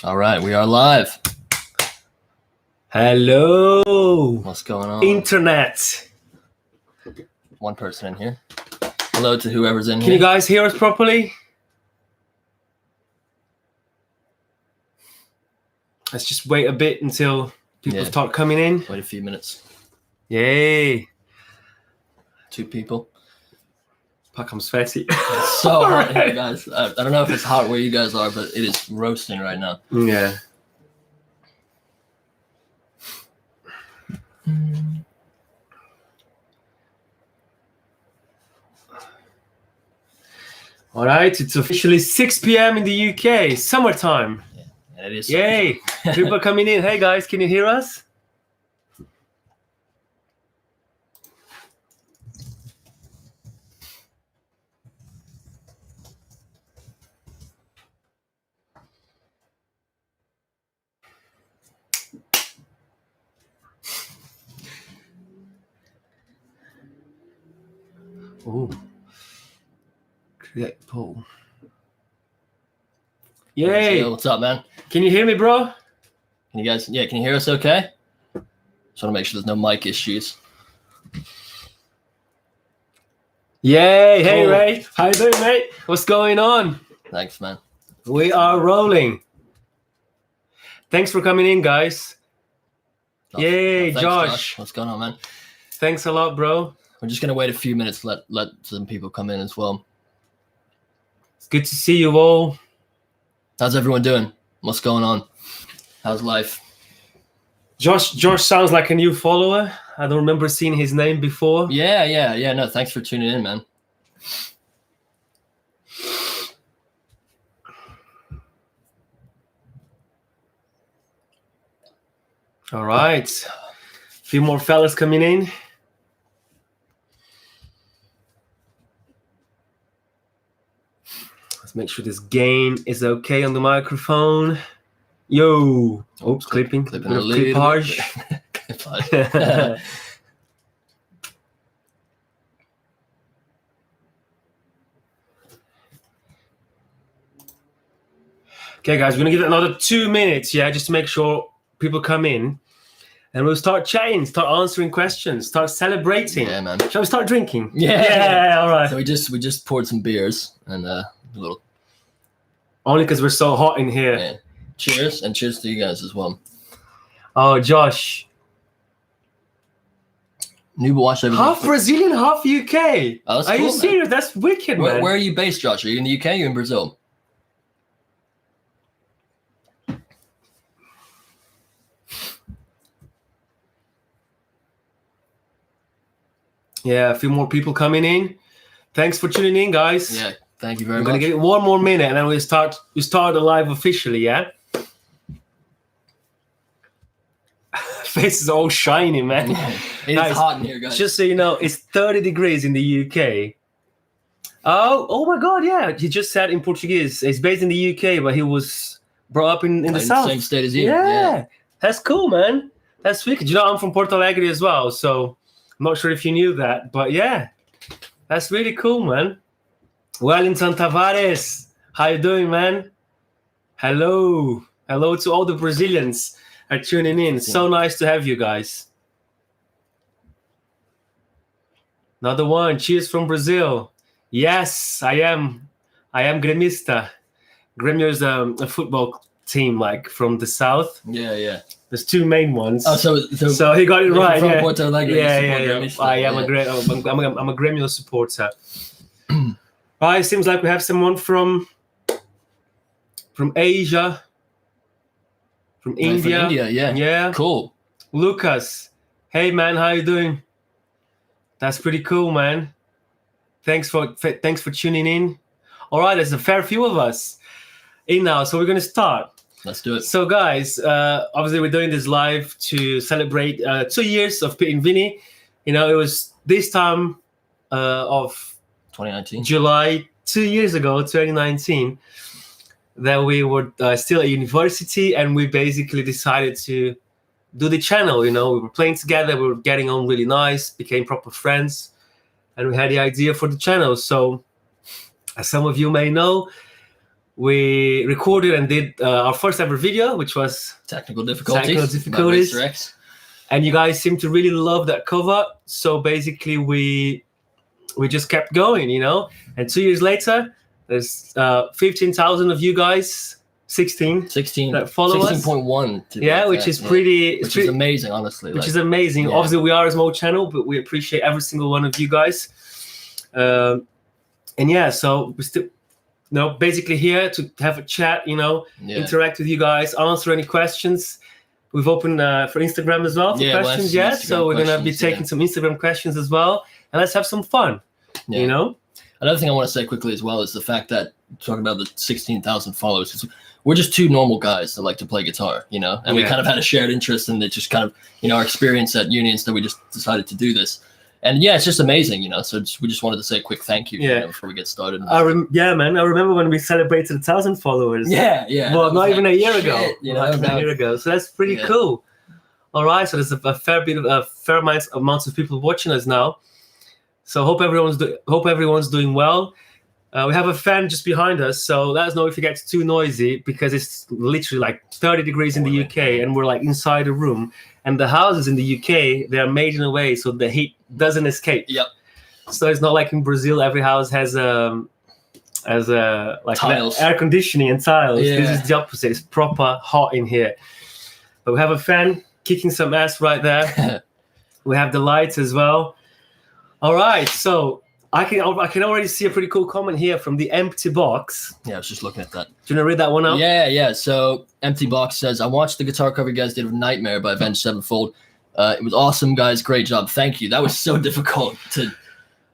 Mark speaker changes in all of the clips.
Speaker 1: All right, we are live.
Speaker 2: Hello.
Speaker 1: What's going on?
Speaker 2: Internet.
Speaker 1: One person in here. Hello to whoever's in here.
Speaker 2: Can you guys hear us properly? Let's just wait a bit until people start coming in.
Speaker 1: Wait a few minutes.
Speaker 2: Yay.
Speaker 1: 2 people.
Speaker 2: Fuck, I'm sweaty.
Speaker 1: It's so hot here, guys. I don't know if it's hot where you guys are, but it is roasting right now.
Speaker 2: Yeah. All right, it's officially 6 p.m. in the UK, summertime.
Speaker 1: Yeah, it is.
Speaker 2: Yay. People coming in. Hey, guys, can you hear us? Oh. Create poll. Yay.
Speaker 1: What's up, man?
Speaker 2: Can you hear me, bro?
Speaker 1: Can you guys, can you hear us okay? Just want to make sure there's no mic issues.
Speaker 2: Yay. Hey,
Speaker 1: Cool.
Speaker 2: Ray. How you doing, mate? What's going on?
Speaker 1: Thanks, man.
Speaker 2: We are rolling. Thanks for coming in, guys. Yay,
Speaker 1: Thanks,
Speaker 2: Josh.
Speaker 1: What's going on, man?
Speaker 2: Thanks a lot, bro.
Speaker 1: We're just going to wait a few minutes to let some people come in as well.
Speaker 2: It's good to see you all.
Speaker 1: How's everyone doing? What's going on? How's life?
Speaker 2: Josh sounds like a new follower. I don't remember seeing his name before.
Speaker 1: Yeah. No, thanks for tuning in, man.
Speaker 2: All right. A few more fellas coming in. Let's make sure this gain is okay on the microphone. Yo. Oops, clipping
Speaker 1: a
Speaker 2: bit of
Speaker 1: little
Speaker 2: clippage.
Speaker 1: Clippage.
Speaker 2: Okay, guys, we're going to give it another 2 minutes, just to make sure people come in. And we'll start chatting, start answering questions, start celebrating.
Speaker 1: Yeah, man.
Speaker 2: Shall we start drinking?
Speaker 1: Yeah.
Speaker 2: All right.
Speaker 1: So we just poured some beers and a little.
Speaker 2: Only because we're so hot in here.
Speaker 1: Yeah. Cheers, and cheers to you guys as well.
Speaker 2: Oh, Josh.
Speaker 1: New watch everything.
Speaker 2: Half Brazilian, half UK.
Speaker 1: Oh, that's
Speaker 2: Are
Speaker 1: cool,
Speaker 2: you
Speaker 1: man.
Speaker 2: serious? That's wicked, man.
Speaker 1: Where are you based, Josh? Are you in the UK or in Brazil?
Speaker 2: Yeah, a few more people coming in. Thanks for tuning in, guys.
Speaker 1: Yeah, thank you very
Speaker 2: I'm
Speaker 1: much.
Speaker 2: gonna give it 1 more minute and then we start the live officially, yeah? Face is all shiny, man.
Speaker 1: It
Speaker 2: Guys,
Speaker 1: is hot in here, guys.
Speaker 2: Just so you know, it's 30 degrees in the UK. Oh my God, yeah. He just said in Portuguese. He's based in the UK, but he was brought up in the south.
Speaker 1: Same state as you.
Speaker 2: Yeah. That's cool, man. That's wicked. You know, I'm from Porto Alegre as well, so I'm not sure if you knew that, but yeah. That's really cool, man. Wellington Tavares. How you doing, man? Hello. Hello to all the Brazilians are tuning in. So nice to have you guys. Another one. Cheers from Brazil. Yes, I am. I am gremista. Grêmio is a football team, like from the south.
Speaker 1: Yeah.
Speaker 2: There's 2 main ones.
Speaker 1: Oh,
Speaker 2: so he got it right.
Speaker 1: From
Speaker 2: Yeah.
Speaker 1: Porto Alegre,
Speaker 2: Yeah. I am I'm a Grêmio supporter. Right, it seems like we have someone from Asia, from India.
Speaker 1: From India, yeah.
Speaker 2: Yeah.
Speaker 1: Cool.
Speaker 2: Lucas. Hey, man, how you doing? That's pretty cool, man. Thanks for tuning in. All right, there's a fair few of us in now, so we're going to start.
Speaker 1: Let's do it.
Speaker 2: So, guys, obviously we're doing this live to celebrate 2 years of Pete and Vinnie. You know, it was this time of
Speaker 1: 2019.
Speaker 2: July 2 years ago, 2019, that we were still at university, and we basically decided to do the channel. You know, we were playing together, we were getting on really nice, became proper friends, and we had the idea for the channel. So, as some of you may know, we recorded and did our first ever video, which was
Speaker 1: Technical difficulties.
Speaker 2: Technical difficulties.
Speaker 1: by Racer X.
Speaker 2: and you guys seem to really love that cover. So basically, we just kept going, you know. And 2 years later, there's 15,000 of you guys, 16 that follow us.
Speaker 1: 16.1.
Speaker 2: Yeah, which is pretty,
Speaker 1: which is amazing, honestly.
Speaker 2: Which is amazing. Yeah. Obviously, we are a small channel, but we appreciate every single one of you guys. And yeah, so we still, basically here to have a chat, interact with you guys, answer any questions. We've opened for Instagram as well for questions, so we're gonna be taking some Instagram questions as well, and let's have some fun.
Speaker 1: Another thing I want to say quickly as well is the fact that talking about the 16,000 followers, we're just two normal guys that like to play guitar, and we kind of had a shared interest, and it just kind of our experience at uni, and so we just decided to do this. And yeah, it's just amazing, So we just wanted to say a quick thank you, before we get started.
Speaker 2: Man, I remember when we celebrated 1,000 followers.
Speaker 1: Yeah.
Speaker 2: Well, not even a year ago.
Speaker 1: Not
Speaker 2: even a year ago. So that's pretty cool. All right, so there's a fair amount of people watching us now. So hope everyone's doing well. We have a fan just behind us, so let us know if it gets too noisy, because it's literally like 30 degrees in the UK, and we're like inside a room. And the houses in the UK, they are made in a way so the heat doesn't escape.
Speaker 1: Yep.
Speaker 2: So it's not like in Brazil, every house has
Speaker 1: tiles,
Speaker 2: air conditioning and tiles.
Speaker 1: Yeah.
Speaker 2: This is the opposite. It's proper hot in here. But we have a fan kicking some ass right there. We have the lights as well. All right, so I can already see a pretty cool comment here from the Empty Box.
Speaker 1: Yeah, I was just looking at that.
Speaker 2: Do you want to read that one out?
Speaker 1: Yeah. So Empty Box says, I watched the guitar cover you guys did of Nightmare by Avenged Sevenfold. It was awesome, guys. Great job. Thank you. That was so difficult to...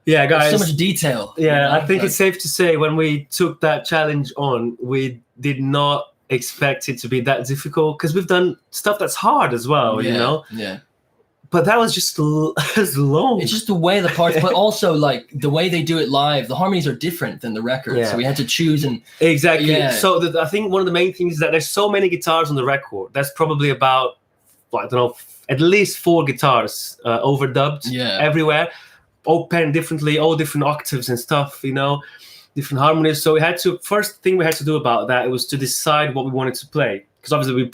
Speaker 2: Yeah, guys.
Speaker 1: So much detail.
Speaker 2: Yeah, I think it's safe to say when we took that challenge on, we did not expect it to be that difficult, because we've done stuff that's hard as well,
Speaker 1: Yeah.
Speaker 2: But that was just as long.
Speaker 1: It's just the way the parts, but also like the way they do it live. The harmonies are different than the record, so we had to choose and
Speaker 2: exactly.
Speaker 1: Yeah.
Speaker 2: So I think one of the main things is that there's so many guitars on the record. That's probably about at least 4 guitars overdubbed everywhere, all penned differently, all different octaves and stuff. Different harmonies. So first thing we had to do about that, it was to decide what we wanted to play, because obviously we had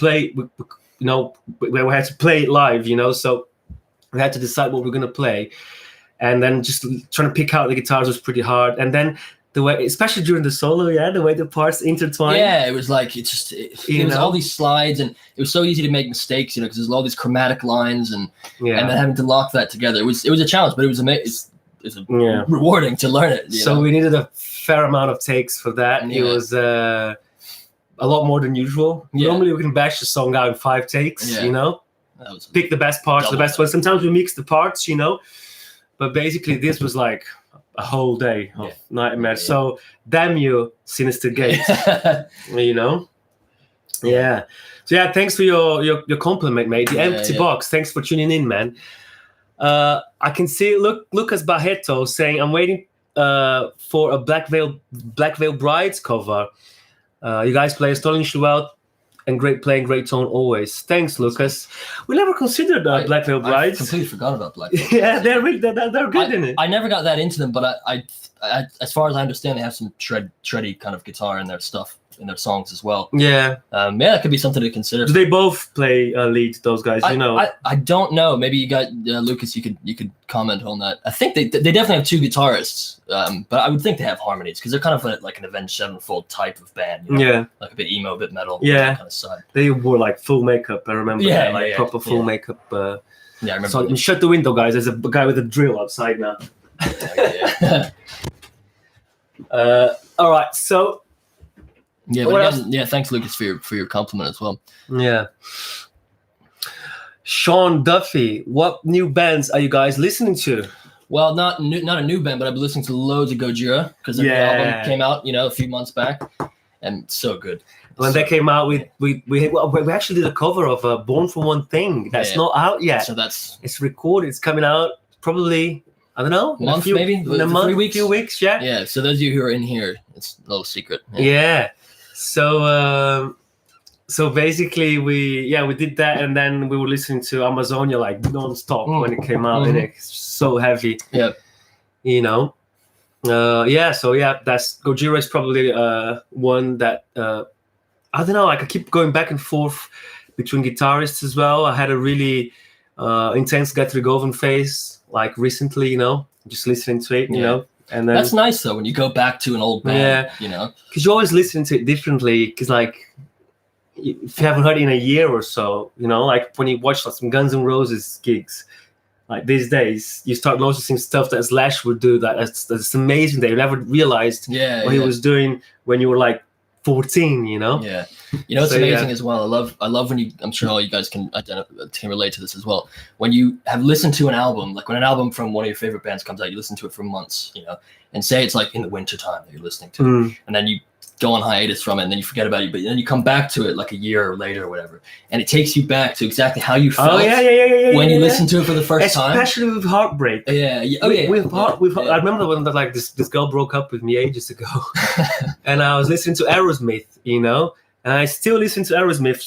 Speaker 2: to play it live. So we had to decide what we're going to play, and then just trying to pick out the guitars was pretty hard. And then the way, especially during the solo, the way the parts intertwine.
Speaker 1: Yeah, it was like it was all these slides, and it was so easy to make mistakes, because there's all these chromatic lines, and then having to lock that together. It was a challenge, but it was amazing. It's rewarding to learn it.
Speaker 2: So we needed a fair amount of takes for that. It was a lot more than usual. Normally we can bash the song out in 5 takes. Pick the best parts, the best ones. Sometimes we mix the parts, but basically this was like a whole day of nightmare. So damn you, Sinister Gate. Yeah. So thanks for your compliment, mate. The Empty Box. Thanks for tuning in, man. I can see Lucas Barreto saying, I'm waiting for a Black Veil Brides cover. You guys play astonishingly well, and great playing, great tone always. Thanks, Lucas. We never considered Black Veil Brides.
Speaker 1: I completely forgot about Black Veil.
Speaker 2: Yeah, they're good in it.
Speaker 1: I never got that into them, but I as far as I understand, they have some shreddy kind of guitar in their stuff, in their songs as well.
Speaker 2: Yeah.
Speaker 1: That could be something to consider.
Speaker 2: Do they both play lead, those guys?
Speaker 1: I don't know. Maybe you got Lucas. You could comment on that. I think they definitely have 2 guitarists, but I would think they have harmonies, because they're kind of like an Avenged Sevenfold type of band. Like a bit emo, a bit metal.
Speaker 2: Yeah.
Speaker 1: Kind of side.
Speaker 2: They wore like full makeup. I remember. Proper full makeup.
Speaker 1: I remember.
Speaker 2: So shut the window, guys. There's a guy with a drill outside now. All right. So.
Speaker 1: Yeah, but again, thanks, Lucas, for your compliment as well.
Speaker 2: Yeah. Sean Duffy, what new bands are you guys listening to?
Speaker 1: Well, not a new band, but I've been listening to loads of Gojira, because the album came out, a few months back, and so good.
Speaker 2: When they came out, we actually did a cover of "Born for One Thing" that's not out yet.
Speaker 1: So
Speaker 2: it's recorded. It's coming out probably. I don't know,
Speaker 1: maybe
Speaker 2: in a month, 3 weeks, few weeks,
Speaker 1: Yeah. So those of you who are in here, it's a little secret.
Speaker 2: Yeah. So basically we did that, and then we were listening to Amazonia like non-stop when it came out, and it's so heavy.
Speaker 1: Yeah.
Speaker 2: That's Gojira is probably one that I don't know. Like I keep going back and forth between guitarists as well. I had a really intense Guthrie Govan phase, like recently, just listening to it, you know. And then
Speaker 1: that's nice though when you go back to an old band,
Speaker 2: because you always listen to it differently. Because like if you haven't heard it in a year or so, like when you watch like some Guns N' Roses gigs. Like these days, you start noticing stuff that Slash would do that's amazing that you never realized what he was doing when you were like 14,
Speaker 1: Yeah. It's amazing as well. I love when I'm sure all you guys can relate to this as well. When you have listened to an album, like when an album from one of your favorite bands comes out, you listen to it for months, and say it's like in the winter time that you're listening to it, and then you go on hiatus from it and then you forget about it, but then you come back to it like a year later or whatever, and it takes you back to exactly how you felt when you listened to it for the first time,
Speaker 2: especially with heartbreak. I remember when like this girl broke up with me ages ago and I was listening to Aerosmith, and I still listen to Aerosmith,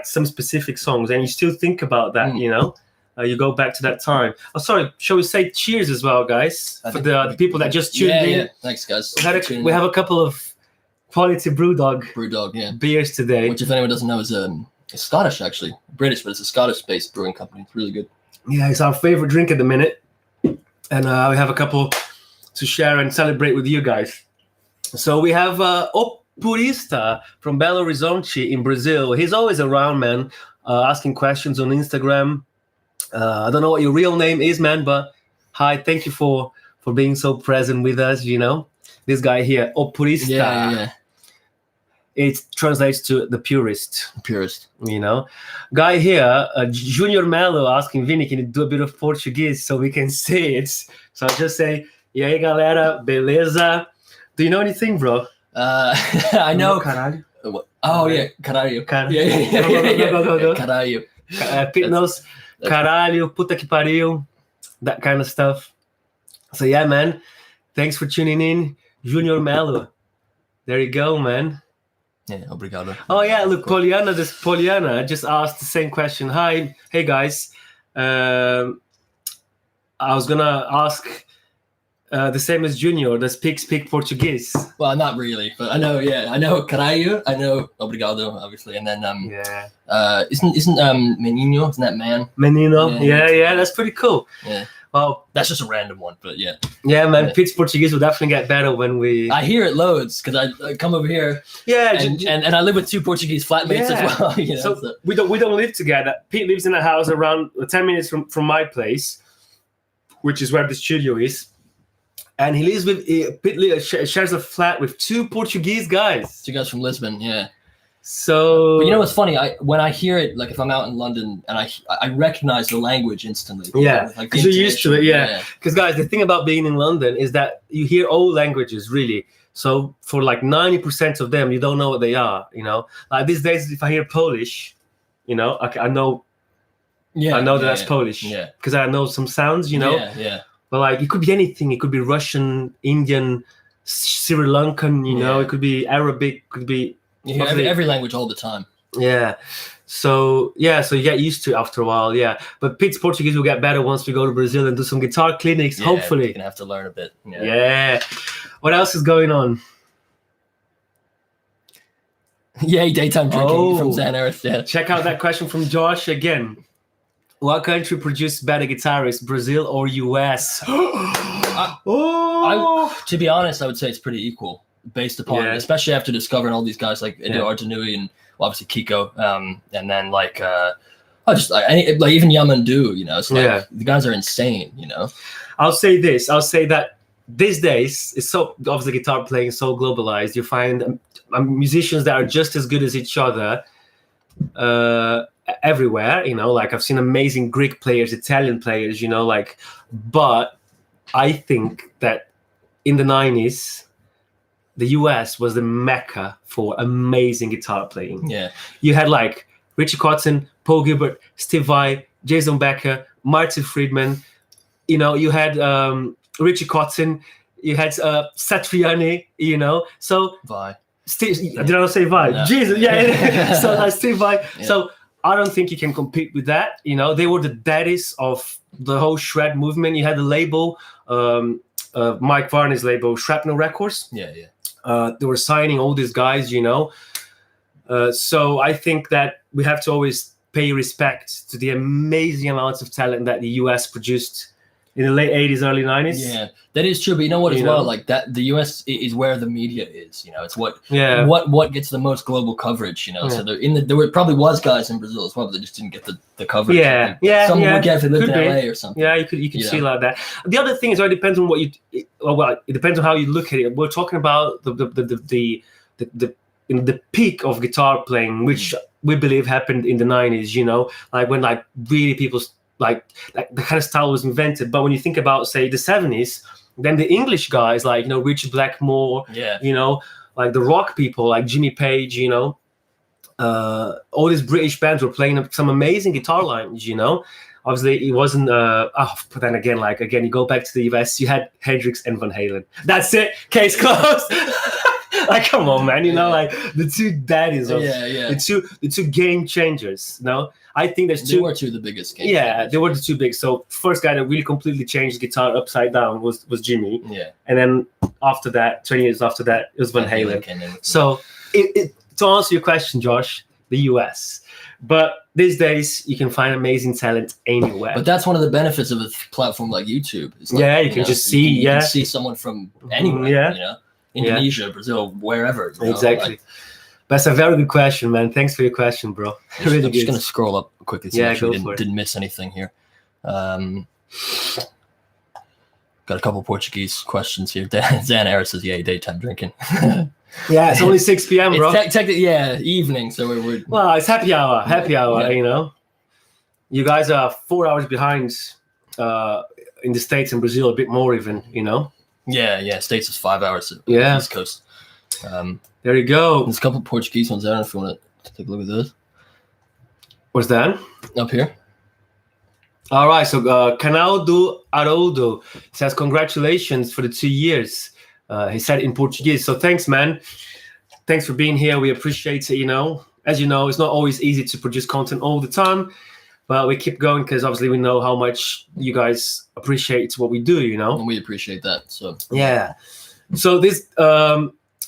Speaker 2: some specific songs, and you still think about that, you go back to that time. Oh, sorry. Shall we say cheers as well, guys, for the people that just tuned in?
Speaker 1: Yeah. Thanks, guys.
Speaker 2: We have a couple of quality Brewdog, beers today.
Speaker 1: Which, if anyone doesn't know, is Scottish, actually. British, but it's a Scottish-based brewing company. It's really good.
Speaker 2: Yeah, it's our favorite drink at the minute. And we have a couple to share and celebrate with you guys. So we have Purista from Belo Horizonte in Brazil. He's always around, man, asking questions on Instagram. I don't know what your real name is, man, but hi, thank you for being so present with us, This guy here, Purista.
Speaker 1: Yeah.
Speaker 2: It translates to the purist.
Speaker 1: Purist.
Speaker 2: Guy here, Junior Melo, asking Vinnie, can you do a bit of Portuguese so we can say it? So I'll just say, e aí, galera, beleza? Do you know anything, bro?
Speaker 1: I know.
Speaker 2: Caralho.
Speaker 1: Oh, yeah. Caralho.
Speaker 2: Go.
Speaker 1: Caralho.
Speaker 2: Pete knows caralho, puta que pariu, that kind of stuff. So yeah, man. Thanks for tuning in, Junior Melo. There you go, man.
Speaker 1: Yeah, obrigado.
Speaker 2: Oh yeah, look, Poliana just asked the same question. Hey guys. I was gonna ask the same as Junior. Does Pig speak Portuguese?
Speaker 1: Well, not really, but I know caralho, I know obrigado, obviously, and then isn't menino? Isn't that man?
Speaker 2: Menino. Yeah, that's pretty cool.
Speaker 1: Yeah.
Speaker 2: Well,
Speaker 1: that's just a random one, but yeah.
Speaker 2: Yeah, man. Pete's Portuguese will definitely get better when we.
Speaker 1: I hear it loads because I come over here.
Speaker 2: Yeah,
Speaker 1: and I live with two Portuguese flatmates as well.
Speaker 2: So we don't live together. Pete lives in a house around 10 minutes from my place, which is where the studio is, and he lives with Pete shares a flat with two Portuguese guys.
Speaker 1: Two guys from Lisbon, yeah.
Speaker 2: So,
Speaker 1: but you know what's funny? When I hear it, like if I'm out in London and I recognize the language instantly.
Speaker 2: Yeah,
Speaker 1: like
Speaker 2: because you're used to it. Yeah, because guys, the thing about being in London is that you hear all languages really. So for like 90% of them, you don't know what they are. Like these days, if I hear Polish, I know. Yeah, I know that's Polish. Yeah, because I know some sounds.
Speaker 1: Yeah.
Speaker 2: But like it could be anything. It could be Russian, Indian, Sri Lankan. It could be Arabic. Could be.
Speaker 1: You hear every language all the time.
Speaker 2: Yeah. So you get used to it after a while, yeah. But Pete's Portuguese will get better once we go to Brazil and do some guitar clinics, hopefully.
Speaker 1: You're going to have to learn a bit.
Speaker 2: Yeah. What else is going on?
Speaker 1: Yay, daytime drinking from Zen Earth. Yeah.
Speaker 2: Check out that question from Josh again. What country produced better guitarists, Brazil or US?
Speaker 1: To be honest, I would say it's pretty equal. Based upon, especially after discovering all these guys like Eduardo Artanui and obviously Kiko, and then like even Yamandu, it's like the guys are insane,
Speaker 2: I'll say this. I'll say that these days it's so obviously guitar playing is so globalized. You find musicians that are just as good as each other everywhere. Like I've seen amazing Greek players, Italian players. But I think that in the 90s. The US was the mecca for amazing guitar playing.
Speaker 1: Yeah.
Speaker 2: You had like Richie Kotzen, Paul Gilbert, Steve Vai, Jason Becker, Martin Friedman. You had Richie Kotzen, you had Satriani, So
Speaker 1: Vai.
Speaker 2: Steve, did I not say Vai?
Speaker 1: No.
Speaker 2: Jesus, yeah. So Steve Vai.
Speaker 1: Yeah.
Speaker 2: So I don't think you can compete with that. You know, they were the daddies of the whole shred movement. You had the label, Mike Varney's label, Shrapnel Records.
Speaker 1: Yeah.
Speaker 2: They were signing all these guys, you know. So I think that we have to always pay respect to the amazing amounts of talent that the US produced in the late 80s, early 90s.
Speaker 1: Yeah, that is true. But you know what, as well, like that, the US is where the media is. You know, it's what gets the most global coverage. You know, so there probably was guys in Brazil as well, but they just didn't get the coverage. Someone would get if they lived in LA or something.
Speaker 2: Yeah, you could see like that. The other thing is, it depends on it depends on how you look at it. We're talking about the peak of guitar playing, which we believe happened in the 90s. You know, like when like really people. Like the kind of style was invented. But when you think about, say, the 70s, then the English guys like, you know, Richard Blackmore, you know, like the rock people like Jimmy Page, you know, all these British bands were playing some amazing guitar lines, you know. Obviously, it wasn't. But then again, you go back to the US, you had Hendrix and Van Halen. That's it. Case closed. Like, come on, man. You know, like the two daddies of the two game changers. You know, I think there's two.
Speaker 1: They were two of the biggest game changers.
Speaker 2: They were the two big. So first guy that really completely changed guitar upside down was Jimmy.
Speaker 1: Yeah. And
Speaker 2: then after that, 20 years after that, it was Van Halen. So to answer your question, Josh, the US. But these days, you can find amazing talent anywhere.
Speaker 1: But that's one of the benefits of a platform like YouTube. It's like,
Speaker 2: you can just see.
Speaker 1: You can see someone from anywhere. You know, Indonesia, Brazil, wherever. You know?
Speaker 2: Exactly. Like, that's a very good question, man. Thanks for your question, bro.
Speaker 1: I'm just going to scroll up quickly so make sure we didn't miss anything here. Got a couple Portuguese questions here. Dan Harris says, daytime drinking.
Speaker 2: Yeah, it's only 6 p.m., bro.
Speaker 1: Technically, evening. So we're
Speaker 2: well, it's happy hour, you know. You guys are 4 hours behind in the States and Brazil, a bit more even, you know.
Speaker 1: Yeah. States is 5 hours. East Coast.
Speaker 2: There you go.
Speaker 1: There's a couple Portuguese ones. I don't know if you want to take a look at those.
Speaker 2: What's that?
Speaker 1: Up here.
Speaker 2: All right. So Canal do Haroldo says, congratulations for the 2 years. He said in Portuguese. So thanks, man. Thanks for being here. We appreciate it. You know, as you know, it's not always easy to produce content all the time, but we keep going because obviously we know how much you guys appreciate what we do, you know.
Speaker 1: And we appreciate that. So
Speaker 2: yeah. So this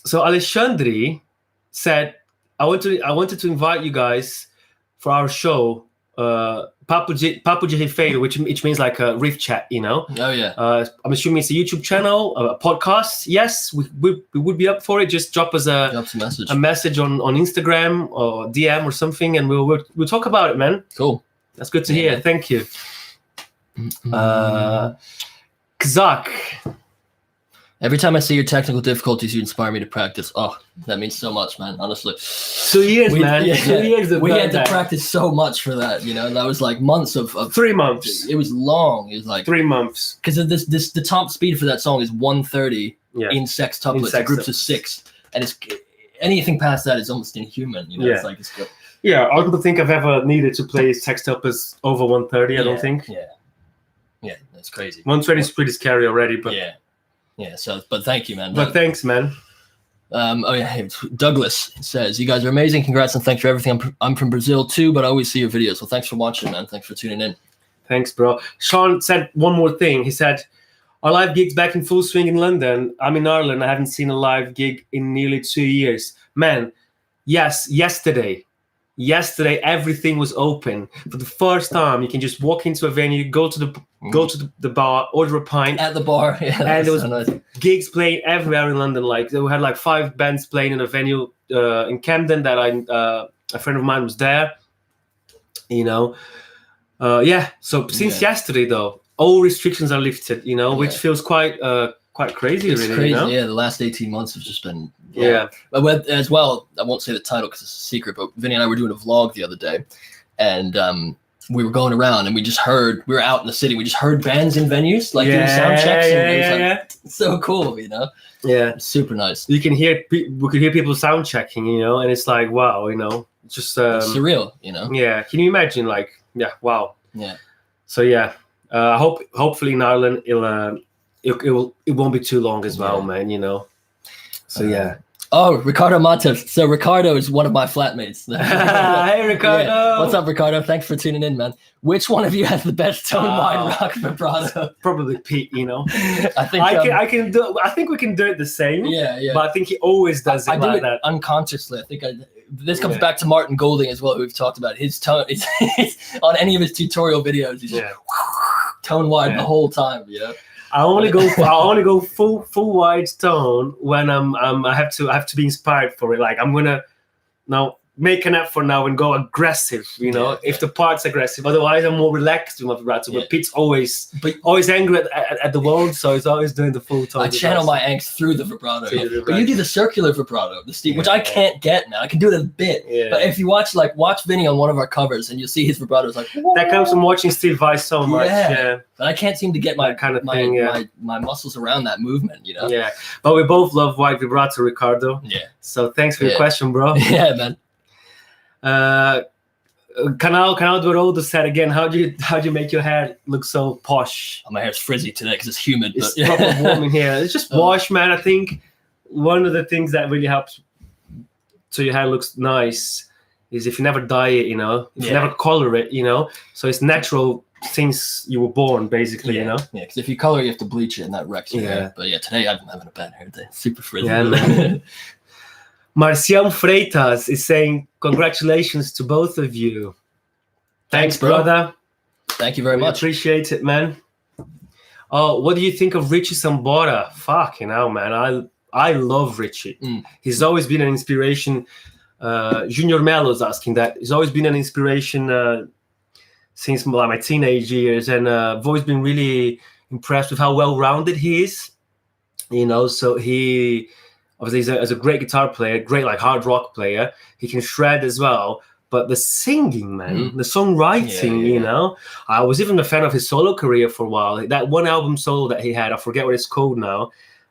Speaker 2: so Alexandre said, I wanted to invite you guys for our show, Papo de Rifeiro, which means like a riff chat, you know.
Speaker 1: Oh yeah.
Speaker 2: I'm assuming it's a YouTube channel, a podcast. Yes, we would be up for it. Just drop us a message on Instagram or DM or something, and we'll talk about it, man.
Speaker 1: Cool.
Speaker 2: That's good to hear. Man. Thank you. Kazak.
Speaker 1: Every time I see your technical difficulties, you inspire me to practice. Oh, that means so much, man. Honestly.
Speaker 2: 2 years, man. 2 years.
Speaker 1: We had to practice so much for that. You know, that was like months of
Speaker 2: 3 months.
Speaker 1: It was long. It was like
Speaker 2: 3 months.
Speaker 1: Because the top speed for that song is 130 in sextuplets, groups of 6, and it's anything past that is almost inhuman. You know, it's like it's good.
Speaker 2: Yeah, I don't think I've ever needed to play sextuplets over 130. I don't think.
Speaker 1: Yeah, that's crazy.
Speaker 2: 120 is pretty scary already, but
Speaker 1: yeah. So, but thank you, man.
Speaker 2: But thanks, man.
Speaker 1: Douglas says, you guys are amazing. Congrats and thanks for everything. I'm from Brazil too, but I always see your videos. Well, thanks for watching, man. Thanks for tuning in.
Speaker 2: Thanks, bro. Sean said one more thing. He said, our live gig's back in full swing in London. I'm in Ireland. I haven't seen a live gig in nearly 2 years. Man, yes, yesterday everything was open for the first time. You can just walk into a venue, go to the bar, order a pint
Speaker 1: at the bar,
Speaker 2: and there was gigs playing everywhere in London. Like we had like 5 bands playing in a venue in Camden that a friend of mine was there. You know, So since yesterday, though, all restrictions are lifted. You know, which feels quite crazy.
Speaker 1: It's
Speaker 2: really,
Speaker 1: crazy.
Speaker 2: You know?
Speaker 1: Yeah, the last 18 months have just been. But as well, I won't say the title because it's a secret, but Vinnie and I were doing a vlog the other day, and we were going around and we were out in the city, we just heard bands in venues, like doing sound checks, and it was like so cool, you know? Yeah. Super nice.
Speaker 2: We could hear people sound checking, you know, and it's like, wow, you know, it's just
Speaker 1: it's surreal, you know?
Speaker 2: Yeah. Can you imagine, like, wow.
Speaker 1: Yeah.
Speaker 2: So hopefully in Ireland it won't be too long as well, man, you know? So
Speaker 1: Oh, Ricardo Matos. So Ricardo is one of my flatmates.
Speaker 2: Hey, Ricardo.
Speaker 1: Yeah. What's up, Ricardo? Thanks for tuning in, man. Which one of you has the best tone-wide rock vibrato?
Speaker 2: Probably Pete, you know.
Speaker 1: I think
Speaker 2: I think we can do it the same.
Speaker 1: Yeah.
Speaker 2: But I think he always does it
Speaker 1: I do
Speaker 2: like
Speaker 1: it
Speaker 2: that.
Speaker 1: unconsciously. I think this comes back to Martin Golding as well, who we've talked about. His tone is on any of his tutorial videos. He's just tone-wide the whole time, you know.
Speaker 2: I only go full wide tone when I have to be inspired for it. Like I'm gonna now make an effort now and go aggressive, you know, if the part's aggressive. Otherwise, I'm more relaxed with my vibrato. But Pete's always angry at the world, so he's always doing the full tone.
Speaker 1: I channel my angst through the vibrato. But you do the circular vibrato, the Steve, which I can't get, man. I can do it a bit. Yeah. But if you watch Vinnie on one of our covers, and you'll see his vibrato is like, whoa. That
Speaker 2: comes from watching Steve Vai so much. Yeah.
Speaker 1: But I can't seem to get my muscles around that movement, you know?
Speaker 2: Yeah. But we both love wide vibrato, Ricardo.
Speaker 1: Yeah.
Speaker 2: So thanks for your question, bro.
Speaker 1: Yeah, man.
Speaker 2: Canal do Rodo said again, how do you make your hair look so posh?
Speaker 1: My hair's frizzy today because it's humid.
Speaker 2: It's proper warm in here. It's just wash, man. I think one of the things that really helps so your hair looks nice is if you never dye it, you know, if you never color it, you know, so it's natural since you were born, basically, you know.
Speaker 1: Yeah, because if you color, you have to bleach it, and that wrecks your hair. But today I'm having a bad hair day. Super frizzy.
Speaker 2: Yeah, man. Marcião Freitas is saying, congratulations to both of you. Thanks, brother.
Speaker 1: Thank you very much.
Speaker 2: Appreciate it, man. Oh, what do you think of Richie Sambora? Fucking hell, man. I love Richie. He's always been an inspiration. Junior Melo's asking that. He's always been an inspiration since my teenage years. And I've always been really impressed with how well-rounded he is. You know, so he... Obviously, he's a great guitar player, great hard rock player. He can shred as well. But the singing, man, the songwriting, you know. I was even a fan of his solo career for a while. That one album solo that he had, I forget what it's called now.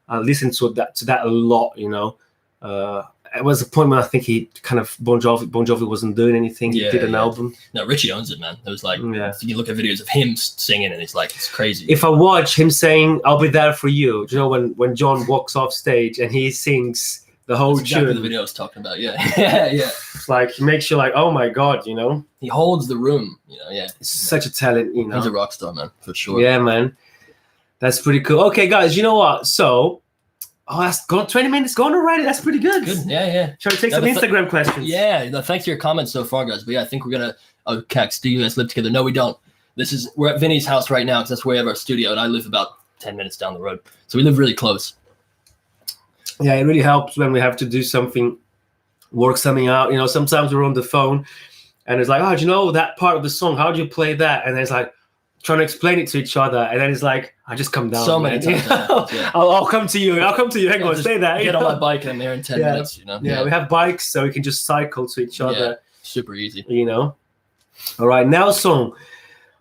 Speaker 2: I listened to that a lot, you know. It was a point when I think he kind of Bon Jovi wasn't doing anything. He did an album.
Speaker 1: No, Richie owns it, man. It was like you look at videos of him singing, and it's crazy.
Speaker 2: If I watch him saying "I'll be there for you," do you know when John walks off stage and he sings the whole tune?
Speaker 1: The video I was talking about. Yeah.
Speaker 2: It's like he makes you like, oh my god, you know.
Speaker 1: He holds the room, you know. Yeah,
Speaker 2: such a talent, you know.
Speaker 1: He's a rock star, man, for sure.
Speaker 2: Yeah, man. That's pretty cool. Okay, guys, you know what? So. Oh, that's gone 20 minutes gone already. That's pretty good.
Speaker 1: Yeah.
Speaker 2: Shall we take some Instagram questions?
Speaker 1: Yeah, thanks for your comments so far, guys. But yeah, I think we're gonna. Oh, Cax, do you guys live together? No, we don't. We're at Vinny's house right now because that's where we have our studio, and I live about 10 minutes down the road, so we live really close.
Speaker 2: Yeah, it really helps when we have to do something, work something out. You know, sometimes we're on the phone, and it's like, oh, do you know that part of the song? How do you play that? And it's like trying to explain it to each other, and then it's like, I just come down.
Speaker 1: So many times.
Speaker 2: I'll come to you. Hang on, say that.
Speaker 1: Get on my bike and I'm there in 10 minutes, you know.
Speaker 2: Yeah, we have bikes, so we can just cycle to each other.
Speaker 1: Yeah, super easy.
Speaker 2: You know. All right, Nelson.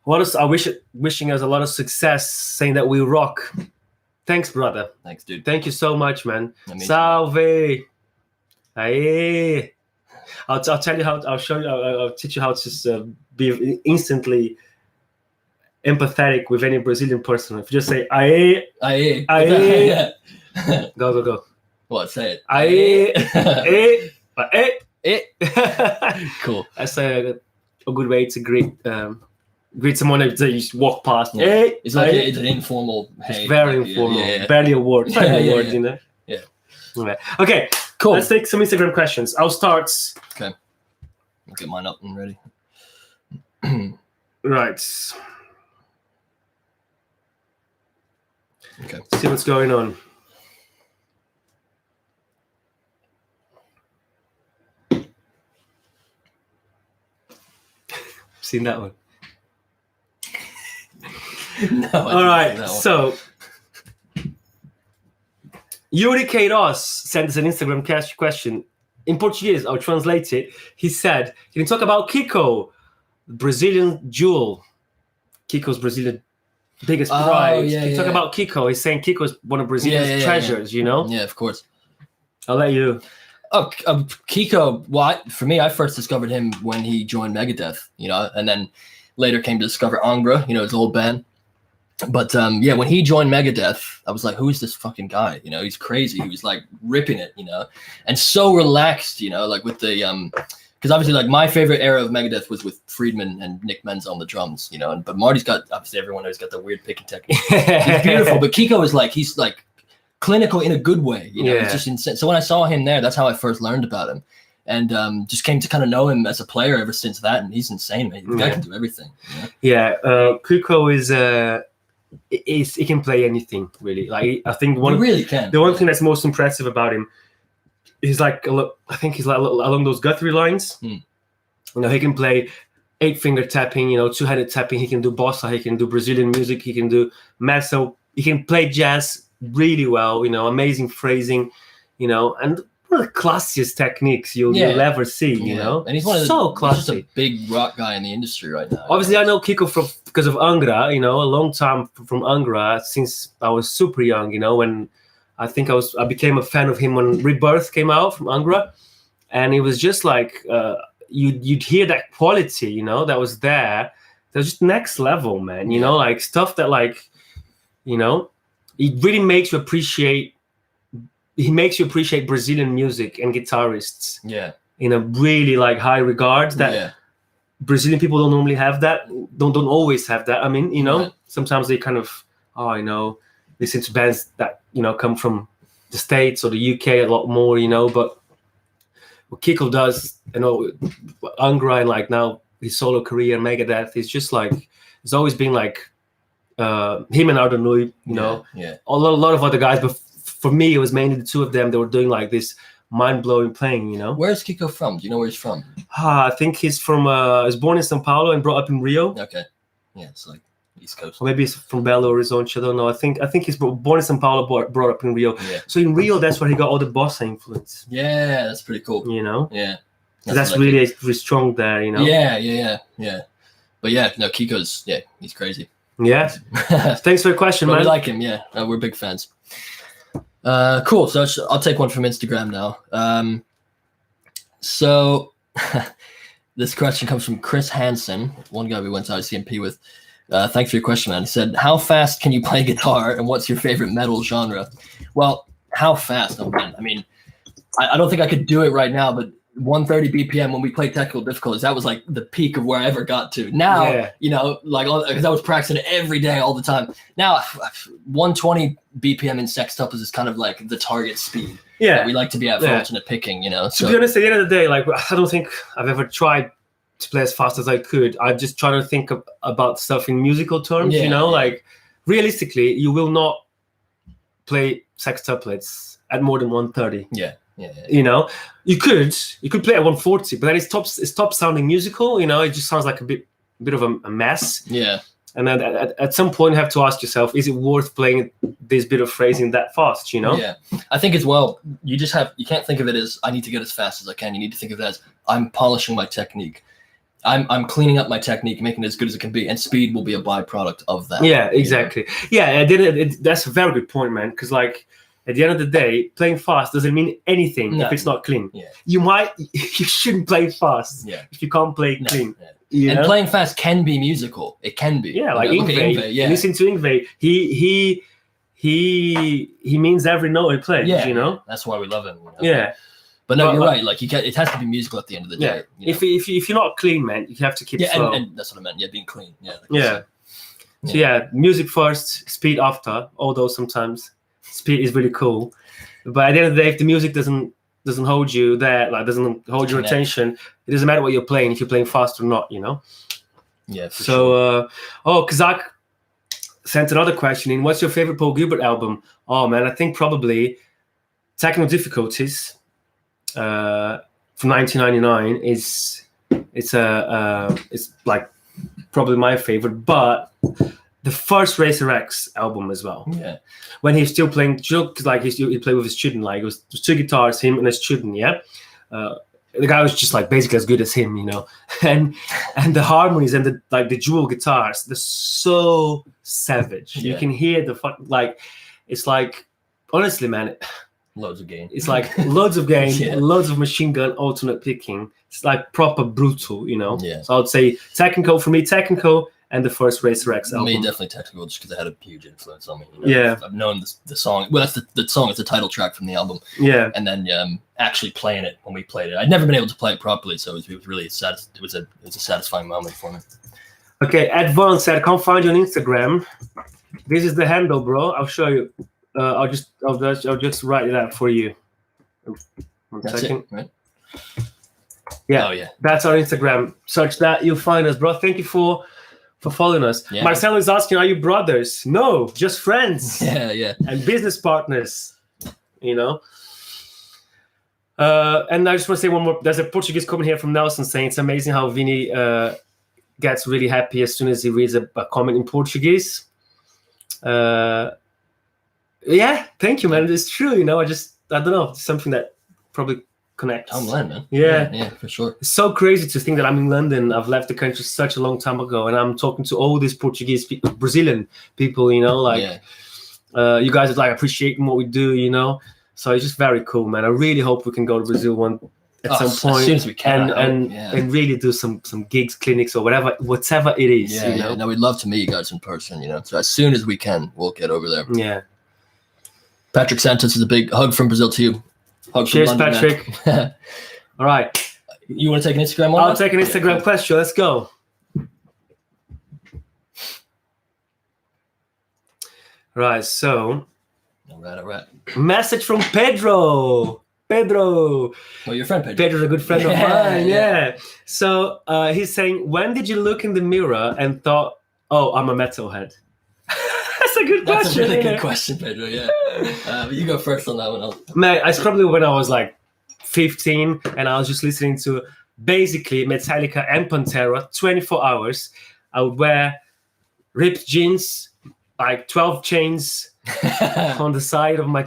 Speaker 2: Wishing us a lot of success, saying that we rock. Thanks, brother.
Speaker 1: Thanks, dude.
Speaker 2: Thank you so much, man. Salve. Aye. I'll tell you how. I'll show you. I'll teach you how to be instantly empathetic with any Brazilian person. If you just say aye,
Speaker 1: aye,
Speaker 2: aye, go.
Speaker 1: What? Say it.
Speaker 2: Aye, aye,
Speaker 1: aye. Cool.
Speaker 2: That's a good way to greet someone that you just walk past.
Speaker 1: Yeah. Hey, it's like it's an informal.
Speaker 2: It's very informal. Yeah. Barely a word. Word, you know.
Speaker 1: Yeah.
Speaker 2: Okay. Cool. Let's take some Instagram questions. I'll start.
Speaker 1: Okay. I'll get mine up and ready.
Speaker 2: Right.
Speaker 1: Okay.
Speaker 2: See what's going on. Seen that one?
Speaker 1: No.
Speaker 2: All right. So Yuri Queiroz sent us an Instagram question in Portuguese. I'll translate it. He said, "Can you talk about Kiko, Brazilian jewel? Kiko's Brazilian biggest pride.
Speaker 1: Can
Speaker 2: you talk about Kiko? He's saying Kiko is one of Brazilian's treasures. You know?
Speaker 1: Yeah, of course.
Speaker 2: I'll let you."
Speaker 1: Oh, Kiko. Well, for me, I first discovered him when he joined Megadeth. You know, and then later came to discover Angra. You know, his old band. But yeah, when he joined Megadeth, I was like, who is this fucking guy? You know, he's crazy. He was like ripping it, you know, and so relaxed, you know, like with the because obviously like my favorite era of Megadeth was with Friedman and Nick Menza on the drums, you know, but Marty's got, obviously everyone knows, got the weird picking technique. He's beautiful, but Kiko is like, he's like clinical in a good way, you know. It's just insane. So when I saw him there, that's how I first learned about him, and just came to kind of know him as a player ever since that. And he's insane, man. The guy can do everything. You know?
Speaker 2: Kiko is he can play anything really. Like I think
Speaker 1: He really can.
Speaker 2: The one thing that's most impressive about him, he's like, I think he's like along those Guthrie lines. You know, he can play 8-finger tapping, you know, 2-handed tapping. He can do bossa. He can do Brazilian music. He can do mezzo. He can play jazz really well. You know, amazing phrasing. You know, and one of the classiest techniques you'll ever see. You know,
Speaker 1: and he's one of the,
Speaker 2: so classy.
Speaker 1: He's just a big rock guy in the industry right now.
Speaker 2: Obviously, I know Kiko because of Angra. You know, a long time from Angra since I was super young. You know, when I think I became a fan of him when Rebirth came out from Angra, and it was just like you'd hear that quality, you know, that was there. That was just next level, man. You know, like stuff that like, you know, it really makes you appreciate. He makes you appreciate Brazilian music and guitarists. In a really like high regard that Brazilian people don't normally have that. Don't always have that. I mean, you know, sometimes they kind of you know, listen to bands that, you know, come from the States or the UK a lot more, you know, but what Kiko does, you know, Angra and like now his solo career, Megadeth, is just like, it's always been like him and Ardanui, you know, a lot of other guys, but for me, it was mainly the two of them that were doing like this mind-blowing playing, you know.
Speaker 1: Where's Kiko from? Do you know where he's from?
Speaker 2: I think he's from, he was born in São Paulo and brought up in Rio.
Speaker 1: Okay. Yeah, it's like East Coast.
Speaker 2: Or maybe he's from Belo Horizonte, I don't know. I think he's born in São Paulo, brought up in Rio. So in Rio, that's where he got all the bossa influence.
Speaker 1: Yeah, that's pretty cool.
Speaker 2: You know?
Speaker 1: Yeah.
Speaker 2: That's really strong there, you know?
Speaker 1: Yeah. But yeah, no, Kiko's, he's crazy.
Speaker 2: Yeah. Thanks for the question, man.
Speaker 1: We like him, we're big fans. Cool. So I'll take one from Instagram now. So this question comes from Chris Hansen, one guy we went to ICMP with. Thanks for your question, man. He said, how fast can you play guitar and what's your favorite metal genre? Well, how fast? Oh, man. I mean, I don't think I could do it right now, but 130 BPM when we played technical difficulties, that was like the peak of where I ever got to. Now, you know, like, because I was practicing it every day, all the time. Now, 120 BPM in sextuplets is kind of like the target speed. We like to be at for alternate picking, you know.
Speaker 2: So, to be honest, at the end of the day, like, I don't think I've ever tried to play as fast as I could. I just try to think about stuff in musical terms, you know, like realistically, you will not play sextuplets at more than 130. You know, you could play at 140, but then it stops sounding musical. You know, it just sounds like a bit of a mess. And then at some point, you have to ask yourself, is it worth playing this bit of phrasing that fast? You know?
Speaker 1: I think as well, you can't think of it as I need to get as fast as I can. You need to think of it as I'm polishing my technique. I'm cleaning up my technique, making it as good as it can be, and speed will be a byproduct of that. Yeah,
Speaker 2: exactly. That's a very good point, man. Because like, at the end of the day, playing fast doesn't mean anything if it's not clean. You shouldn't play fast if you can't play clean. You know?
Speaker 1: Playing fast can be musical. It can be.
Speaker 2: Like Yngwie. Listen to Yngwie. He means every note he plays. You know.
Speaker 1: That's why we love him. You know? But no, you're right. Like it has to be musical at the end of the day. You know?
Speaker 2: If you're not clean, man, you have to keep slow.
Speaker 1: And that's what I meant. Being clean.
Speaker 2: So music first, speed after. Although sometimes speed is really cool, but at the end of the day, if the music doesn't hold you there, like doesn't hold your attention, it doesn't matter what you're playing, if you're playing fast or not, you know. Kazak sent another question in. What's your favorite Paul Gilbert album? Oh man, I think probably Technical Difficulties from 1999 it's like probably my favorite, but the first Racer X album as well. When he's still playing, like he played with his student, like it was 2 guitars, him and his student. The guy was just like basically as good as him, you know. And the harmonies and the dual guitars, they're so savage. You can hear like it's like, honestly, man,
Speaker 1: loads of gain.
Speaker 2: It's like loads of gain, loads of machine gun alternate picking. It's like proper brutal, you know. So I would say technical for me, technical. and the first Racer X album.
Speaker 1: Me, definitely Technical, just because it had a huge influence on me. You know?
Speaker 2: Yeah.
Speaker 1: I've known the song. Well, that's the song is the title track from the album.
Speaker 2: Yeah.
Speaker 1: And then actually playing it when we played it. I'd never been able to play it properly, so it was really it was a satisfying moment for me.
Speaker 2: Okay, Advance said, "Can't find you on Instagram." This is the handle, bro. I'll show you. I'll just write it out for you. One
Speaker 1: That's
Speaker 2: second.
Speaker 1: it, right?
Speaker 2: Yeah.
Speaker 1: Oh yeah.
Speaker 2: That's our Instagram. Search that, you'll find us, bro. Thank you for following us.
Speaker 1: Yeah.
Speaker 2: Marcelo is asking, are you brothers? No, just friends.
Speaker 1: Yeah.
Speaker 2: And business partners. You know. And I just want to say one more. There's a Portuguese comment here from Nelson saying it's amazing how Vinnie gets really happy as soon as he reads a comment in Portuguese. Yeah, thank you, man. It's true, you know. I don't know, something that probably connects.
Speaker 1: Homeland, man.
Speaker 2: Yeah,
Speaker 1: for sure.
Speaker 2: It's so crazy to think that I'm in London. I've left the country such a long time ago, and I'm talking to all these Portuguese people, Brazilian people, you know, like you guys are like appreciating what we do, you know. So it's just very cool, man. I really hope we can go to Brazil at some point,
Speaker 1: as soon as we can,
Speaker 2: and really do some gigs, clinics, or whatever it is.
Speaker 1: Yeah,
Speaker 2: you know?
Speaker 1: No, we'd love to meet you guys in person, you know. So as soon as we can, we'll get over there.
Speaker 2: Yeah.
Speaker 1: Patrick Santos is a big hug from Brazil to you. Hug
Speaker 2: Cheers,
Speaker 1: from London,
Speaker 2: Patrick. All right.
Speaker 1: You want to take an Instagram one?
Speaker 2: I'll take an Instagram question. Let's go. Right, so.
Speaker 1: All right.
Speaker 2: Message from Pedro. Pedro.
Speaker 1: Oh, your friend Pedro.
Speaker 2: Pedro's a good friend of mine. Yeah. So he's saying, when did you look in the mirror and thought, oh, I'm a metalhead? That's a good question.
Speaker 1: That's a really good question, Pedro. Yeah. But you go first on that one.
Speaker 2: Man, it's probably when I was like 15 and I was just listening to basically Metallica and Pantera 24 hours. I would wear ripped jeans, like 12 chains on the side of my